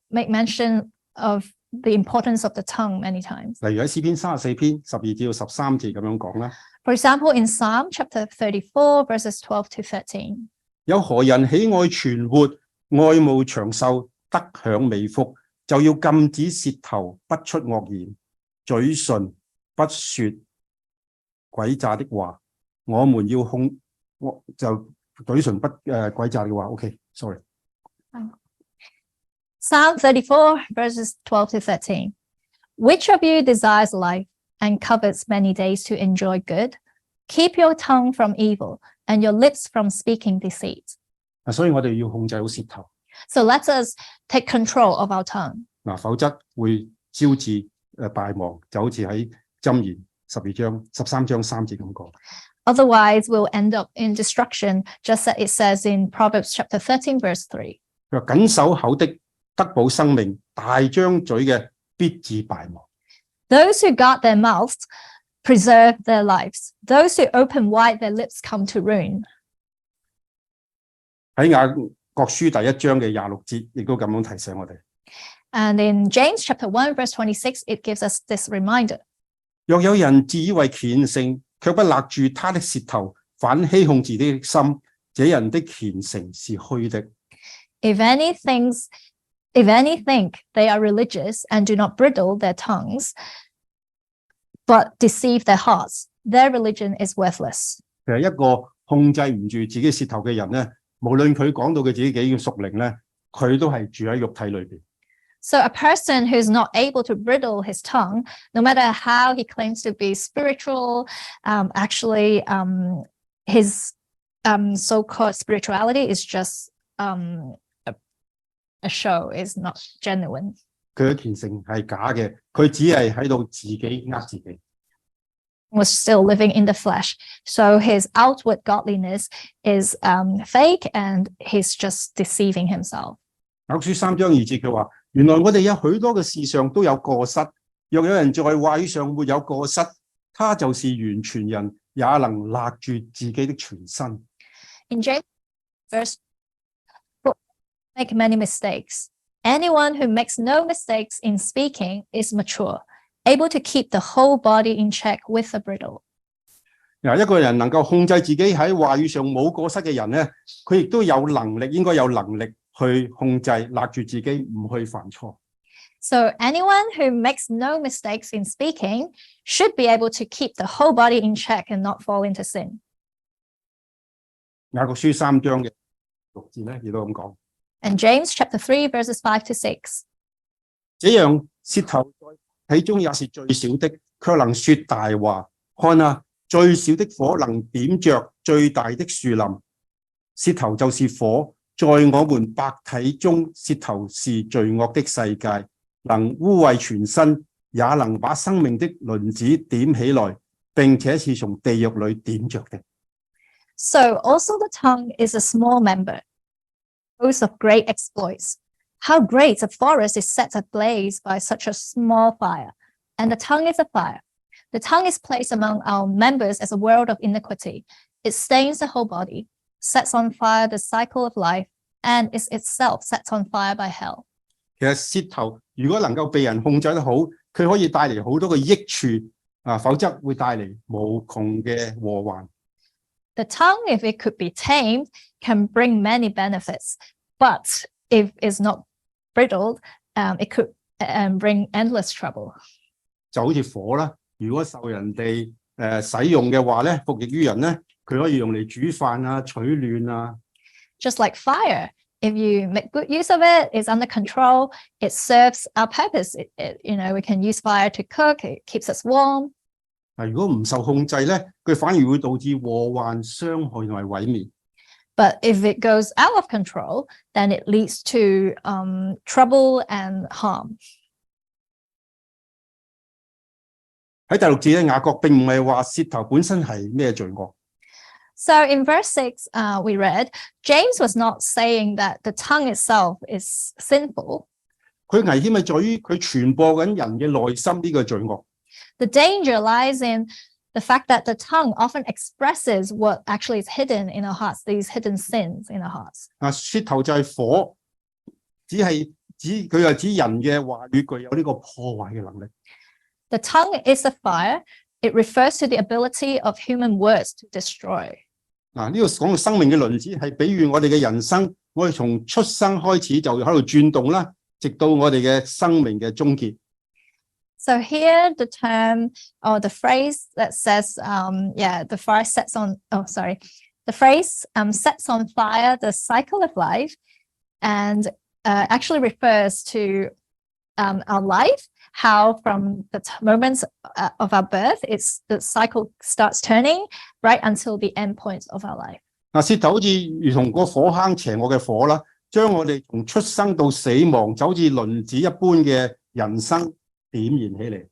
make mention of the importance of the tongue many times. 例如喺詩篇34篇12至到13節咁樣講啦。 For example, in Psalm chapter 34, verses 12 to 13. 有何人喜愛存活、愛慕長壽、得享美福，就要禁止舌頭不出惡言，嘴唇不說詭詐的話。我們要就嘴唇不詭詐嘅話。OK，sorry。Psalm 34, verses 12 to 13. Which of you desires life and covets many days to enjoy good? Keep your tongue from evil and your lips from speaking deceit. 所以我哋要控制好舌頭。 So let us take control of our tongue. 否則會招致敗亡，就好似喺箴言13章3節咁講。 Otherwise, we'll end up in destruction, just as it says in Proverbs chapter 13, verse 3. 佢話緊守口的得保生命，大張嘴嘅必致敗亡。 Those who guard their mouths preserve their lives. Those who open wide their lips come to ruin. 喺雅各書第1章嘅26節，亦都咁樣提醒我哋。 And in James chapter 1, verse 26, it gives us this reminder. 若有人自以為虔誠，卻不勒住他的舌頭，反欺哄自己的心，這人的虔誠是虛的。 If any think they are religious and do not bridle their tongues, but deceive their hearts, their religion is worthless. 其實一個控制唔住自己舌頭嘅人咧，無論佢講到佢自己幾嘅屬靈咧，佢都係住喺肉體裏邊。So a person who's not able to bridle his tongue, no matter how he claims to be spiritual, his so-called spirituality is just a show, is not genuine. 佢嘅虔誠係假嘅，佢只係喺度自己呃自己。Was still living in the flesh. So his outward godliness is fake, and he's just deceiving himself. 雅各書3章2節佢話：原來我哋有許多嘅事上都有過失，若有人在話語上沒有過失，他就是完全人，也能勒住自己的全身。In James verse 4, make many mistakes. Anyone who makes no mistakes in speaking is mature, able to keep the whole body in check with a bridle. 一個人能夠控制自己喺話語上冇過失嘅人咧，佢亦都有能力，應該有能力去控制，勒住自己唔去犯錯。So anyone who makes no mistakes in speaking should be able to keep the whole body in check and not fall into sin. 雅各書3章嘅6節咧，亦都咁講。And James chapter 3 verses 5 to 6. 這樣舌頭在體中也是最小的，卻能說大話。看啊，最小的火能點着最大的樹林。舌頭就是火，在我們百體中，舌頭是罪惡的世界，能污穢全身，也能把生命的輪子點起來，並且是從地獄裏點着的。So also the tongue is a small member, boast of great exploits. How great a forest is set ablaze by such a small fire, and the tongue is a fire. The tongue is placed among our members as a world of iniquity. It stains the whole body, sets on fire the cycle of life, and is itself set on fire by hell. 其實舌頭如果能夠被人控制得好，佢可以帶嚟好多嘅益處啊，否則會帶嚟無窮嘅禍患。The tongue, if it could be tamed, can bring many benefits, but if it's not bridled, it could bring endless trouble. 就好似火啦，如果受人哋使用嘅話咧，服役於人咧，佢可以用嚟煮飯啊、取暖啊。Just like fire, if you make good use of it, it's under control, it serves our purpose. We can use fire to cook, it keeps us warm. 如果唔受控制咧，佢反而會導致禍患、傷害同埋毀滅。But if it goes out of control, then it leads to trouble and harm. 喺第6節咧，雅各並唔係話舌頭本身係咩罪惡。So in verse 6, we read, James was not saying that the tongue itself is sinful. 佢危險係在於佢傳播緊人嘅內心呢個罪惡。The danger lies in the fact that the tongue often expresses what actually is hidden in our hearts, these hidden sins in our hearts. 舌頭就係火，佢係指人嘅話語具有呢個破壞嘅能力。The tongue is a fire. It refers to the ability of human words to destroy. 呢個講到生命嘅輪子係比喻我哋嘅人生，我哋從出生開始就喺度轉動啦，直到我哋嘅生命嘅終結。So here the term or the phrase that says, the fire sets on, the phrase sets on fire the cycle of life, and actually refers to our life, how from the moments of our birth, the cycle starts turning right until the end point of our life. 舌頭好似如同個火坑邪惡嘅火啦，將我哋從出生到死亡，就好似輪子一般嘅人生點燃起嚟。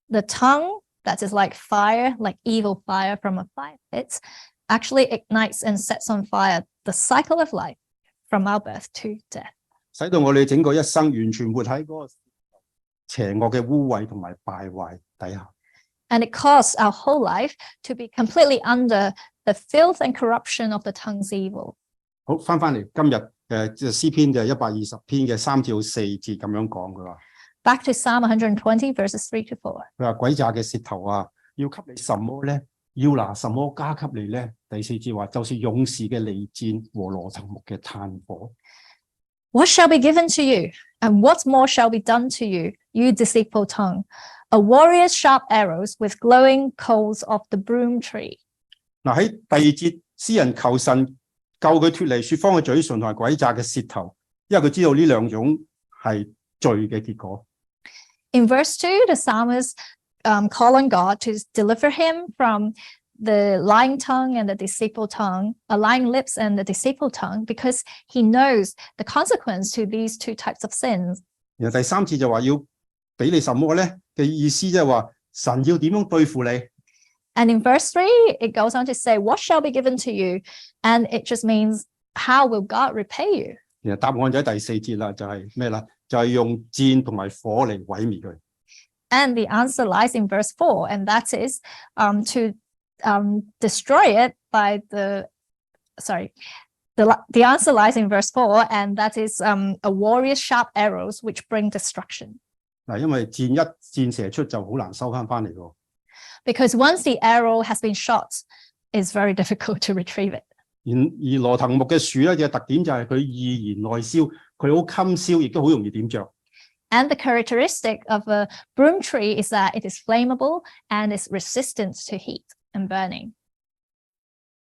The tongue, that is like fire, like evil fire from a fire pit, actually ignites and sets on fire the cycle of life from our birth to death. 使到我哋整個一生完全活喺嗰個邪惡嘅污穢同埋敗壞底下。And it caused our whole life to be completely under the filth and corruption of the tongue's evil. 好，翻嚟今日詩篇就120篇嘅3至4節咁樣講，佢話。Back to Psalm 120 verses 3 to 4. 佢話詭詐嘅舌頭啊，要給你什麼咧？要拿什麼加給你咧？第4節話就是勇士嘅利箭和羅藤木嘅炭火。What shall be given to you, and what more shall be done to you, you deceitful tongue? A warrior's sharp arrows with glowing coals of the broom tree. 喺第2節，詩人求神救佢脫離說謊嘅嘴唇同埋詭詐嘅舌頭。因為佢知道呢兩種係罪嘅結果。In verse 2, the psalmist call on God to deliver him from the lying tongue and the deceitful tongue, lying lips and the deceitful tongue, because he knows the consequence to these two types of sins. 然後第三節就話要俾你什麼咧嘅意思，即係話神要點樣對付你。And in verse 3, it goes on to say, what shall be given to you? And it just means, how will God repay you? 然後答案就喺第四節啦，就係咩啦？就係用箭同埋火嚟毀滅佢。And the answer lies in verse 4, and that is to destroy it by the answer lies in verse 4, and that is a warrior's sharp arrows which bring destruction. 嗱，因為箭射出就好難收翻嚟喎。Because once the arrow has been shot, it's very difficult to retrieve it. 而羅藤木嘅樹咧嘅特點就係佢易燃內燒，佢好襟燒，亦都好容易點着。And the characteristic of a broom tree is that it is flammable and is resistant to heat and burning.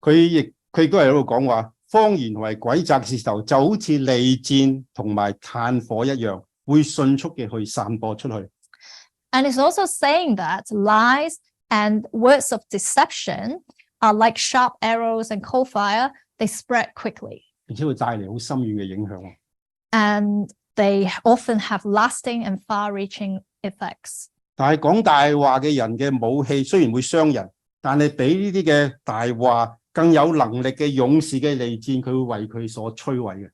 佢亦都係喺度講話，謊言同埋詭詐嘅舌頭就好似利箭同埋炭火一樣，會迅速嘅去散播出去。And it's also saying that lies and words of deception are like sharp arrows and coal fire. They spread quickly. 並且會帶嚟好深遠嘅影響。And they often have lasting and far-reaching effects. 但係講大話嘅人嘅武器雖然會傷人，但係比呢啲嘅大話更有能力嘅勇士嘅利箭，佢會為佢所摧毀嘅。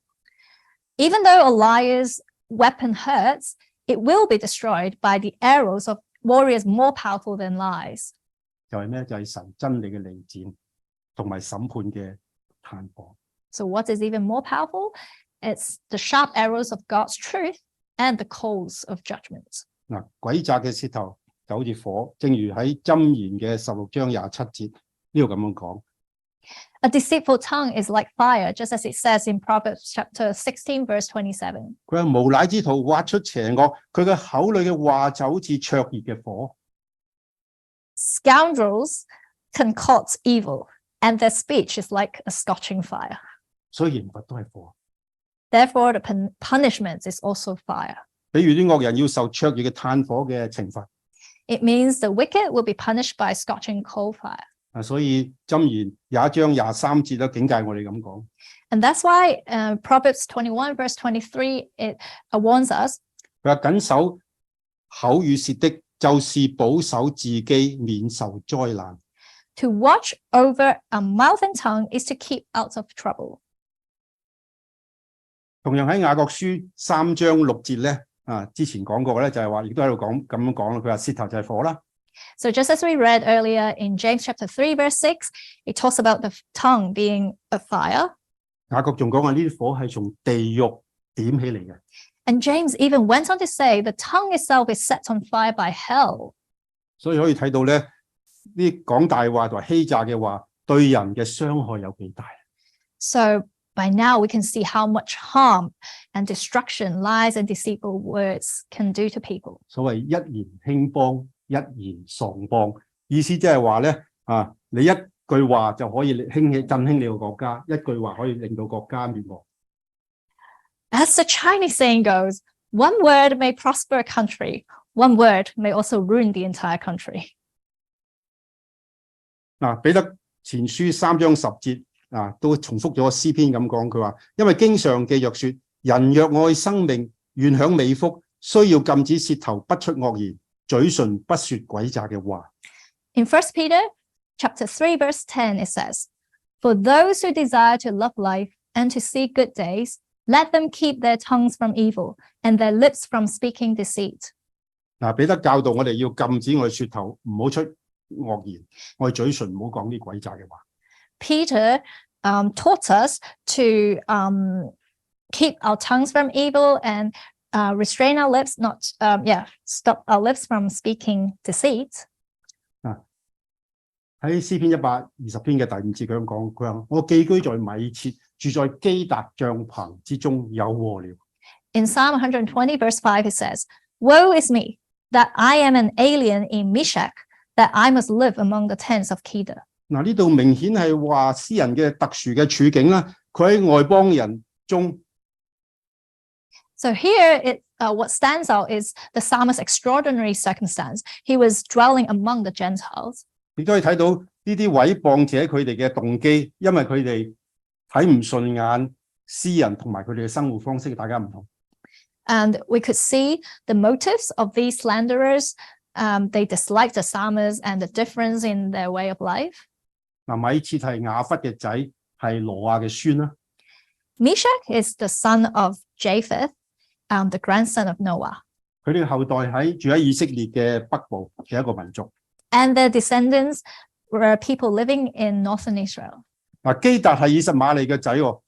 Even though a liar's weapon hurts, it will be destroyed by the arrows of warriors more powerful than lies. 就係咩？就係神真理嘅利箭同埋審判嘅炭火。So what is even more powerful? It's the sharp arrows of God's truth and the coals of judgment. 嗱，詭詐嘅舌頭就好似火，正如喺箴言嘅16章27節呢度咁樣講。A deceitful tongue is like fire, just as it says in Proverbs chapter 16, verse 27. 佢話無賴之徒挖出邪惡，佢嘅口裏嘅話就好似灼熱嘅火。Scoundrels concoct evil, and their speech is like a scorching fire. 所以刑罰都係火。Therefore, the punishment is also fire. 比如啲惡人要受灼熱嘅炭火嘅懲罰。It means the wicked will be punished by scorching coal fire. 所以箴言21章23節咧警戒我哋咁講。And that's why Proverbs 21 verse 23 it warns us. 佢話謹守口與舌的，就是保守自己免受災難。To watch over a mouth and tongue is to keep out of trouble. 同樣喺雅各書3章6節咧，之前講過咧，就係話亦都喺度講咁樣講啦。佢話舌頭就係火啦。So just as we read earlier in James chapter 3 verse 6, it talks about the tongue being a fire. 雅各仲講話呢啲火係從地獄點起嚟嘅。And James even went on to say the tongue itself is set on fire by hell. 所以可以睇到咧，呢講大話同埋欺詐嘅話，對人嘅傷害有幾大。So by now we can see how much harm and destruction lies and deceitful words can do to people. 所謂一言興邦，一言喪邦，意思即係話咧，你一句話就可以振興你個國家，一句話可以令到國家滅亡。As the Chinese saying goes, one word may prosper a country, one word may also ruin the entire country. 彼得前書3章10節都重複咗詩篇咁講，佢話因為經上記著說，人若愛生命，願享美福，需要禁止舌頭不出惡言，嘴唇不說詭詐嘅話。In 1 Peter chapter 3 verse 10 it says, For those who desire to love life and to see good days, let them keep their tongues from evil and their lips from speaking deceit. 彼得教導我哋要禁止我哋舌頭唔好出惡言，我哋嘴唇唔好講啲詭詐嘅話。Peter taught us to keep our tongues from evil and restrain our lips, stop our lips from speaking deceit. 喺詩篇120篇嘅第5節佢咁講，佢話我寄居在米設，住在基達帳棚之中，有禍了。In Psalm 120 verse 5 it says, Woe is me, that I am an alien in Meshach, that I must live among the tents of Kedar. 呢度明顯係話詩人嘅特殊嘅處境啦，佢喺外邦人中 So here, what stands out is the psalmist's extraordinary circumstance. He was dwelling among the Gentiles. 亦都可以睇到呢啲毀謗者佢哋嘅動機，因為佢哋睇唔順眼詩人同埋佢哋嘅生活方式，大家唔同。And we could see the motives of these slanderers. They disliked the psalmist and the difference in their way of life. 嗱，米設係雅弗嘅仔，係挪亞嘅孫啦。Meshach is the son of Japheth, the grandson of Noah. 佢哋嘅後代住喺以色列嘅北部嘅一個民族。And their descendants were people living in northern Israel. 嗱，基達係以實瑪利嘅仔喎。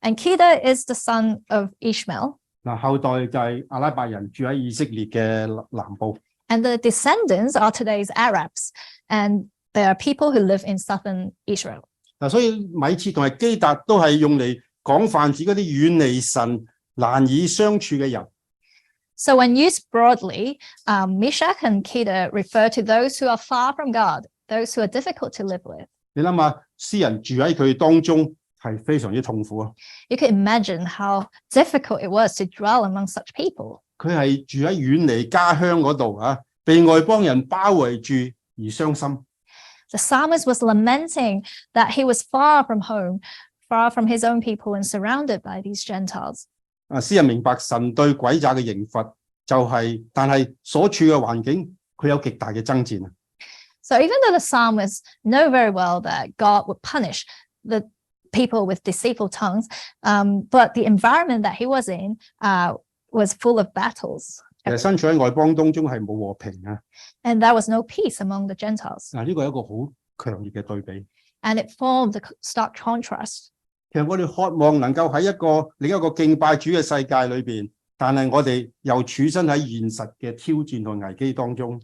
And Kedar is the son of Ishmael. 嗱，後代就係阿拉伯人住喺以色列嘅南部。And the descendants are today's Arabs. And there are people who live in southern Israel. 嗱，所以米設同埋基達都係用嚟講泛指嗰啲遠離神、難以相處嘅人。So when used broadly, Meshach and Kedar refer to those who are far from God, those who are difficult to live with. 你諗下，詩人住喺佢當中係非常之痛苦啊！ You can imagine how difficult it was to dwell among such people. 佢係住喺遠離家鄉嗰度啊，被外邦人包圍住而傷心。The psalmist was lamenting that he was far from home, far from his own people and surrounded by these Gentiles. 詩人明白神對詭詐嘅刑罰但係所處嘅環境佢有極大嘅爭戰啊。So even though the psalmists know very well that God would punish the people with deceitful tongues, but the environment that he was in was full of battles. 其實身處喺外邦當中係冇和平啊。And there was no peace among the Gentiles. 呢個係一個好強烈嘅對比。And it formed a stark contrast. 其實我哋渴望能夠喺另一個敬拜主嘅世界裏邊，但係我哋又處身喺現實嘅挑戰同危機當中。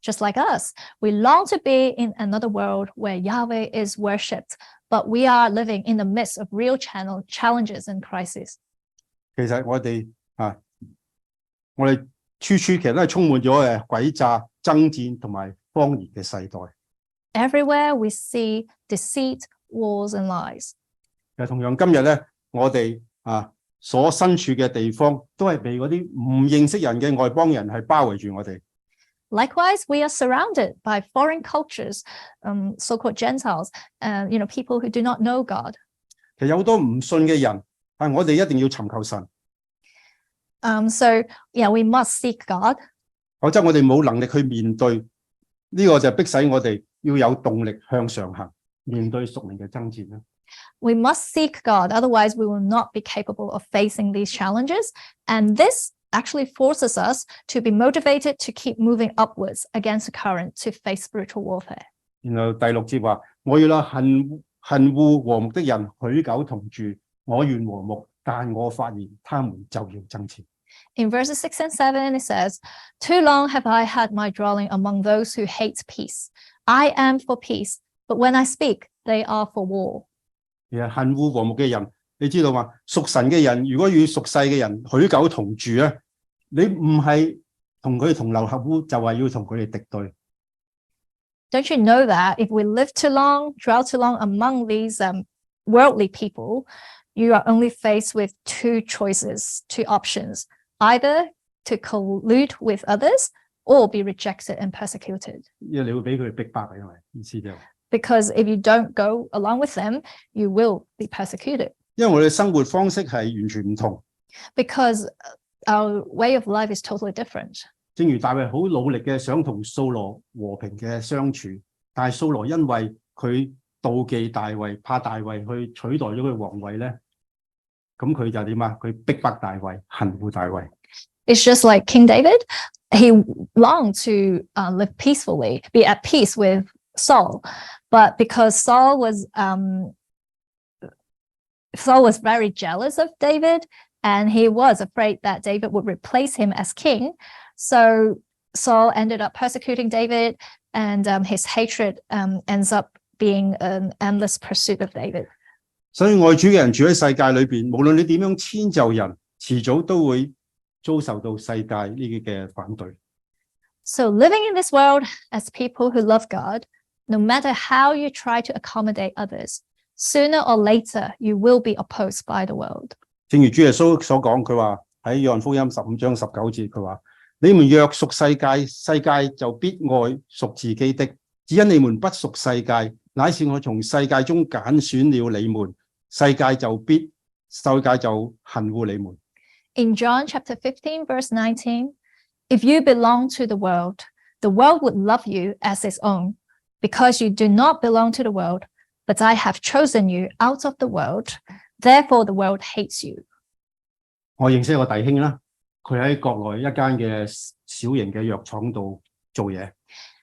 Just like us, we long to be in another world where Yahweh is worshipped, but we are living in the midst of real challenges and crises. 其實我哋處處其實都係充滿咗詭詐、爭戰同埋謊言嘅世代。Everywhere we see deceit, wars, and lies. 其實同樣今日咧，我哋所身處嘅地方都係被嗰啲唔認識人嘅外邦人係包圍住我哋。Likewise, we are surrounded by foreign cultures, so-called Gentiles, people who do not know God. 其實有好多唔信嘅人，我哋一定要尋求神。So we must seek God. 否則我哋冇能力去面對呢個就迫使我哋要有動力向上行，面對屬靈嘅爭戰啦。We must seek God, otherwise we will not be capable of facing these challenges. And this actually forces us to be motivated to keep moving upwards against the current to face spiritual warfare. 然後第6節話：我要恨惡和睦的人許久同住，我願和睦，但我發現他們就要爭戰。In verses 6 and 7, it says, "Too long have I had my dwelling among those who hate peace. I am for peace, but when I speak, they are for war." 其實恨惡和睦嘅人，你知道嘛？屬神嘅人，如果與屬世嘅人許久同住咧，你唔係同佢哋同流合污，就係要同佢哋敵對。Don't you know that if we live too long, dwell too long among these worldly people, you are only faced with two choices, two options, either to collude with others or be rejected and persecuted. 因為你會俾佢哋逼迫啊，因為意思就係。Because if you don't go along with them, you will be persecuted. 因為我哋生活方式係完全唔同。Because our way of life is totally different. 正如大衛好努力嘅想同掃羅和平嘅相處，但係掃羅因為佢妒忌大衛，怕大衛去取代咗佢皇位咧，咁佢就點啊？佢逼迫大衛，恨惡大衛。It's just like King David. He longed to live peacefully, be at peace with Saul, but because Saul was very jealous of David, and he was afraid that David would replace him as king. So Saul ended up persecuting David, and his hatred ends up being an endless pursuit of David. 所以愛主嘅人住喺世界裏邊，無論你點樣遷就人，遲早都會遭受到世界呢啲嘅反對。So living in this world as people who love God, no matter how you try to accommodate others, sooner or later you will be opposed by the world. 正如主耶穌所講，佢話喺約翰福音15章19節，佢話：你們若屬世界，世界就必愛屬自己的；只因你們不屬世界，乃是我從世界中揀選了你們，世界就恨惡你們。In John chapter 15, verse 19, if you belong to the world would love you as its own, because you do not belong to the world, but I have chosen you out of the world, therefore the world hates you. 我認識一個弟兄啦，佢喺國內一間嘅小型嘅藥廠度做嘢。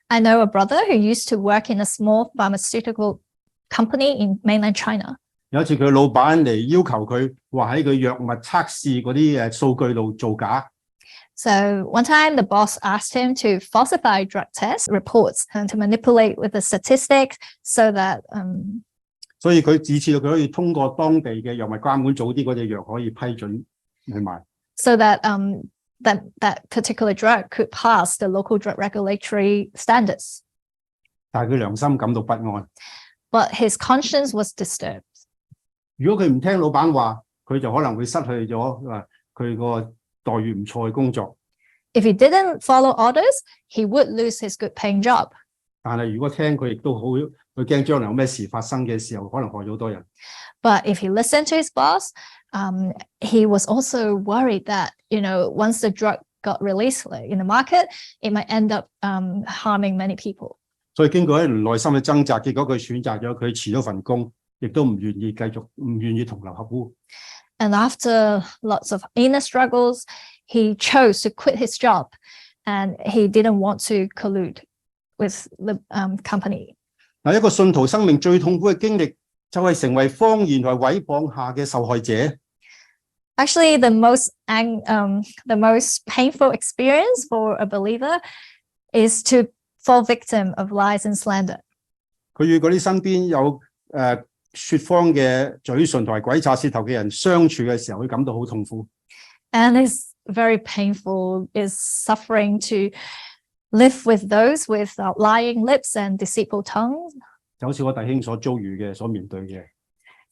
I know a brother who used to work in a small pharmaceutical company in mainland China. 有一次佢老闆嚟要求佢話喺佢藥物測試嗰啲數據度造假。So one time the boss asked him to falsify drug test reports and to manipulate with the statistics so that 所以佢指示到佢可以通過當地嘅藥物監管早啲嗰隻藥可以批准去賣。So that that particular drug could pass the local drug regulatory standards. 但係佢良心感到不安。But his conscience was disturbed. 如果佢唔聽老闆話，佢就可能會失去咗佢個待遇唔錯嘅工作。If he didn't follow orders, he would lose his good-paying job. 但係如果聽佢亦都好，佢驚將來有咩事發生嘅時候，可能害咗好多人。But if he listened to his boss, he was also worried that, once the drug got released in the market, it might end up harming many people. 所以經過一輪內心嘅掙扎，結果佢選擇咗佢辭咗份工，亦都唔願意同流合污。And after lots of inner struggles, he chose to quit his job, and he didn't want to collude with the company. 嗱，一個信徒生命最痛苦嘅經歷，就係成為謊言同毀謗下嘅受害者。Actually, the most painful experience for a believer is to fall victim of lies and slander. 佢與嗰啲身邊有說謊嘅嘴唇同埋鬼詐舌頭嘅人相處嘅時候，佢感到好痛苦。And it's very painful, is suffering to live with those with lying lips and deceitful tongues. 就好似我弟兄所遭遇嘅、所面對嘅。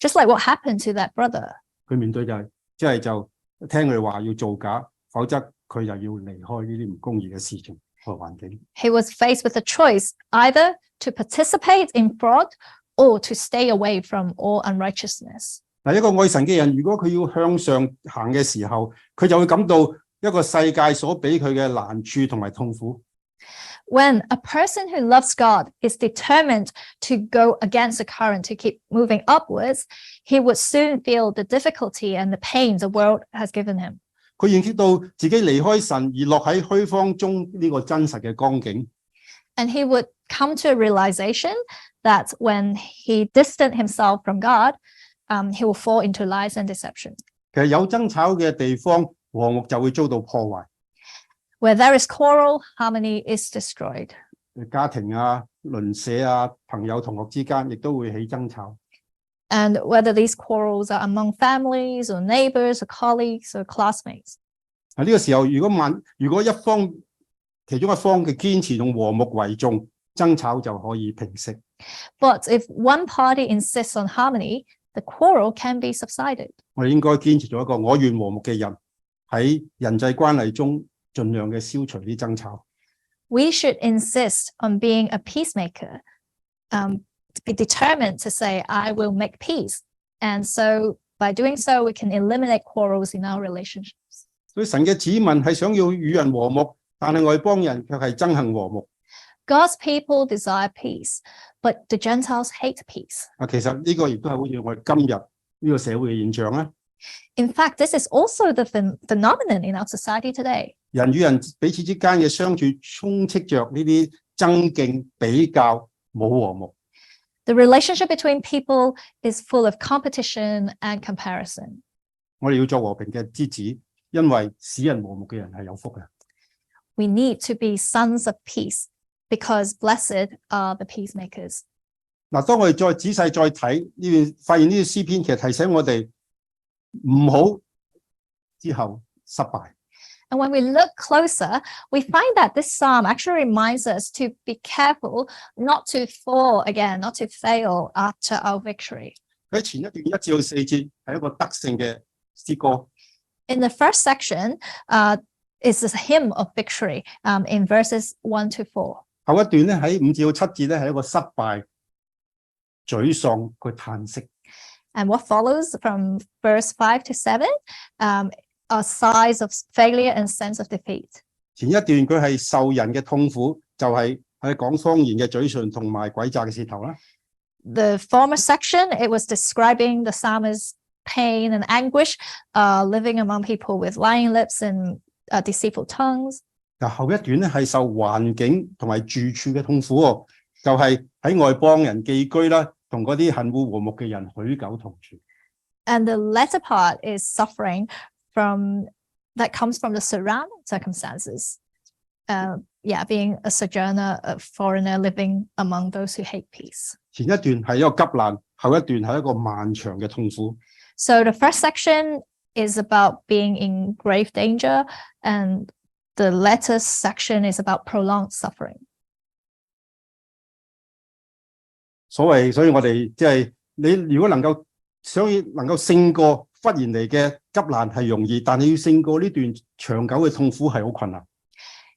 Just like what happened to that brother. 佢面對就聽佢哋話要造假，否則佢就要離開呢啲唔公義嘅事情和環境。He was faced with a choice, either to participate in fraud or to stay away from all unrighteousness. 嗱，一個愛神嘅人，如果佢要向上行嘅時候，佢就會感到一個世界所俾佢嘅難處同埋痛苦。When a person who loves God is determined to go against the current, to keep moving upwards, he would soon feel the difficulty and the pain the world has given him. 佢認識到自己離開神而落喺虛荒中呢個真實嘅光景。And he would come to a realization that when he distanced himself from God, he will fall into lies and deception. 其實有爭吵嘅地方，和睦就會遭到破壞。Where there is quarrel, harmony is destroyed. 家庭啊、鄰舍啊、朋友同學之間，亦都會起爭吵。And whether these quarrels are among families or neighbors or colleagues or classmates. 呢個時候，如果其中一方嘅堅持用和睦為重，爭吵就可以平息。But if one party insists on harmony, the quarrel can be subsided. 我哋應該堅持做一個我願和睦嘅人，喺人際關係中盡量嘅消除啲爭吵。We should insist on being a peacemaker, be determined to say, I will make peace. And so by doing so, we can eliminate quarrels in our relationships. 所以神嘅子民係想要與人和睦，但係外邦人卻係憎恨和睦。God's people desire peace, but the Gentiles hate peace. 其實呢個亦都係好似我哋今日呢個社會嘅現象啦。In fact, this is also the phenomenon in our society today. 人與人彼此之間嘅相處充斥着呢啲爭競、比較，冇和睦。The relationship between people is full of competition and comparison. 我哋要做和平嘅之子，因為使人和睦嘅人係有福嘅。We need to be sons of peace, because blessed are the peacemakers. 嗱，當我哋再仔細再睇呢段，發現呢啲詩篇其實提醒我哋唔好之後失敗。And when we look closer, we find that this psalm actually reminds us to be careful not to fall again, not to fail after our victory. 喺前一段1至4節係一個得勝嘅詩歌。In the first section, is a hymn of victory in verses 1 to 4. 後一段咧喺5至到7節咧係一個失敗、沮喪嘅嘆息。And what follows from verse 5 to 7 are sighs of failure and sense of defeat. 前一段佢係受人嘅痛苦，就係講謊言嘅嘴唇同埋詭詐嘅舌頭啦。The former section, it was describing the psalmist's pain and anguish, living among people with lying lips and deceitful tongues. 嗱，後一段咧係受環境同埋住處嘅痛苦喎，就係喺外邦人寄居啦，同嗰啲恨惡和睦嘅人許久同住。And the latter part is suffering that comes from the surrounding circumstances. Being a sojourner, a foreigner living among those who hate peace. 前一段係一個急難，後一段係一個漫長嘅痛苦。So the first section is about being in grave danger, and the latter section is about prolonged suffering. 所以我哋即係你如果能夠勝過忽然嚟嘅急難係容易，但係要勝過呢段長久嘅痛苦係好困難。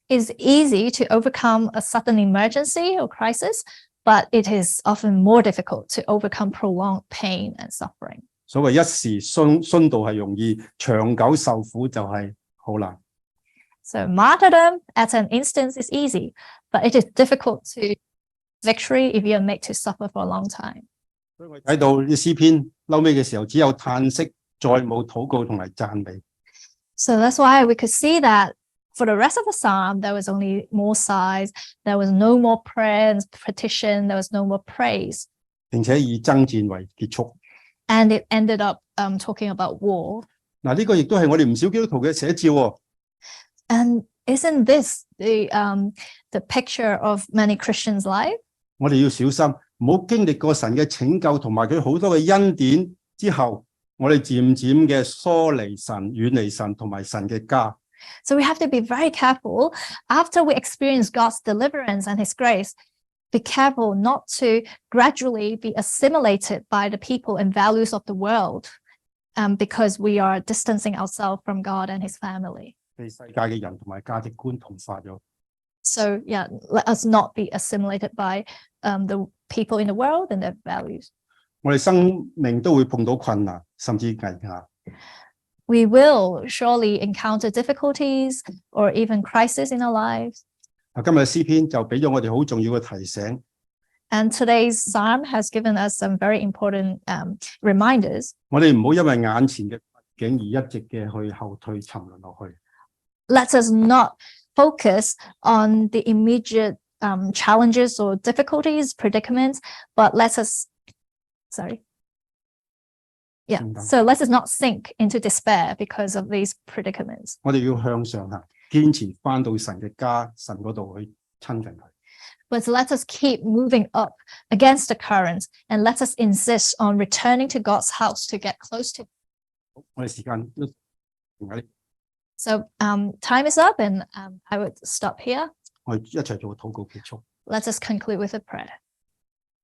It's easy to overcome a sudden emergency or crisis, but it is often more difficult to overcome prolonged pain and suffering. 所謂一時殉道係容易，長久受苦就係好難。So martyrdom at an instance is easy, but it is difficult to victory if you are made to suffer for a long time. 所以我睇到啲詩篇嬲尾嘅時候，只有嘆息，再冇禱告同埋讚美。So that's why we could see that for the rest of the psalm, there was only more sighs, there was no more prayer and petition, there was no more praise. 並且以爭戰為結束。And it ended up talking about war. 嗱，呢個亦都係我哋唔少基督徒嘅寫照喎。And isn't this the picture of many Christians' life? 我哋要小心，唔好經歷過神嘅拯救同埋佢好多嘅恩典之後，我哋漸漸嘅疏離神、遠離神同埋神嘅家。So we have to be very careful after we experience God's deliverance and His grace. Be careful not to gradually be assimilated by the people and values of the world, because we are distancing ourselves from God and His family. 被世界嘅人同埋價值觀同化咗。So let us not be assimilated by the people in the world and their values. 我哋生命都會碰到困難，甚至危險。We will surely encounter difficulties or even crisis in our lives. 今日詩篇就俾咗我哋好重要嘅提醒。And today's psalm has given us some very important reminders. 我哋唔好因為眼前嘅境而一直嘅去後退沉淪落去。Let us not focus on the immediate challenges or difficulties, predicaments, but let us not sink into despair because of these predicaments. 我哋要向上行，堅持返到神嘅家、神嗰度去親近佢。But let us keep moving up against the currents, and let us insist on returning to God's house to get close to. 我哋時間都停喺呢。So time is up, and I would stop here. 我哋一齊做禱告結束。Let us conclude with a prayer.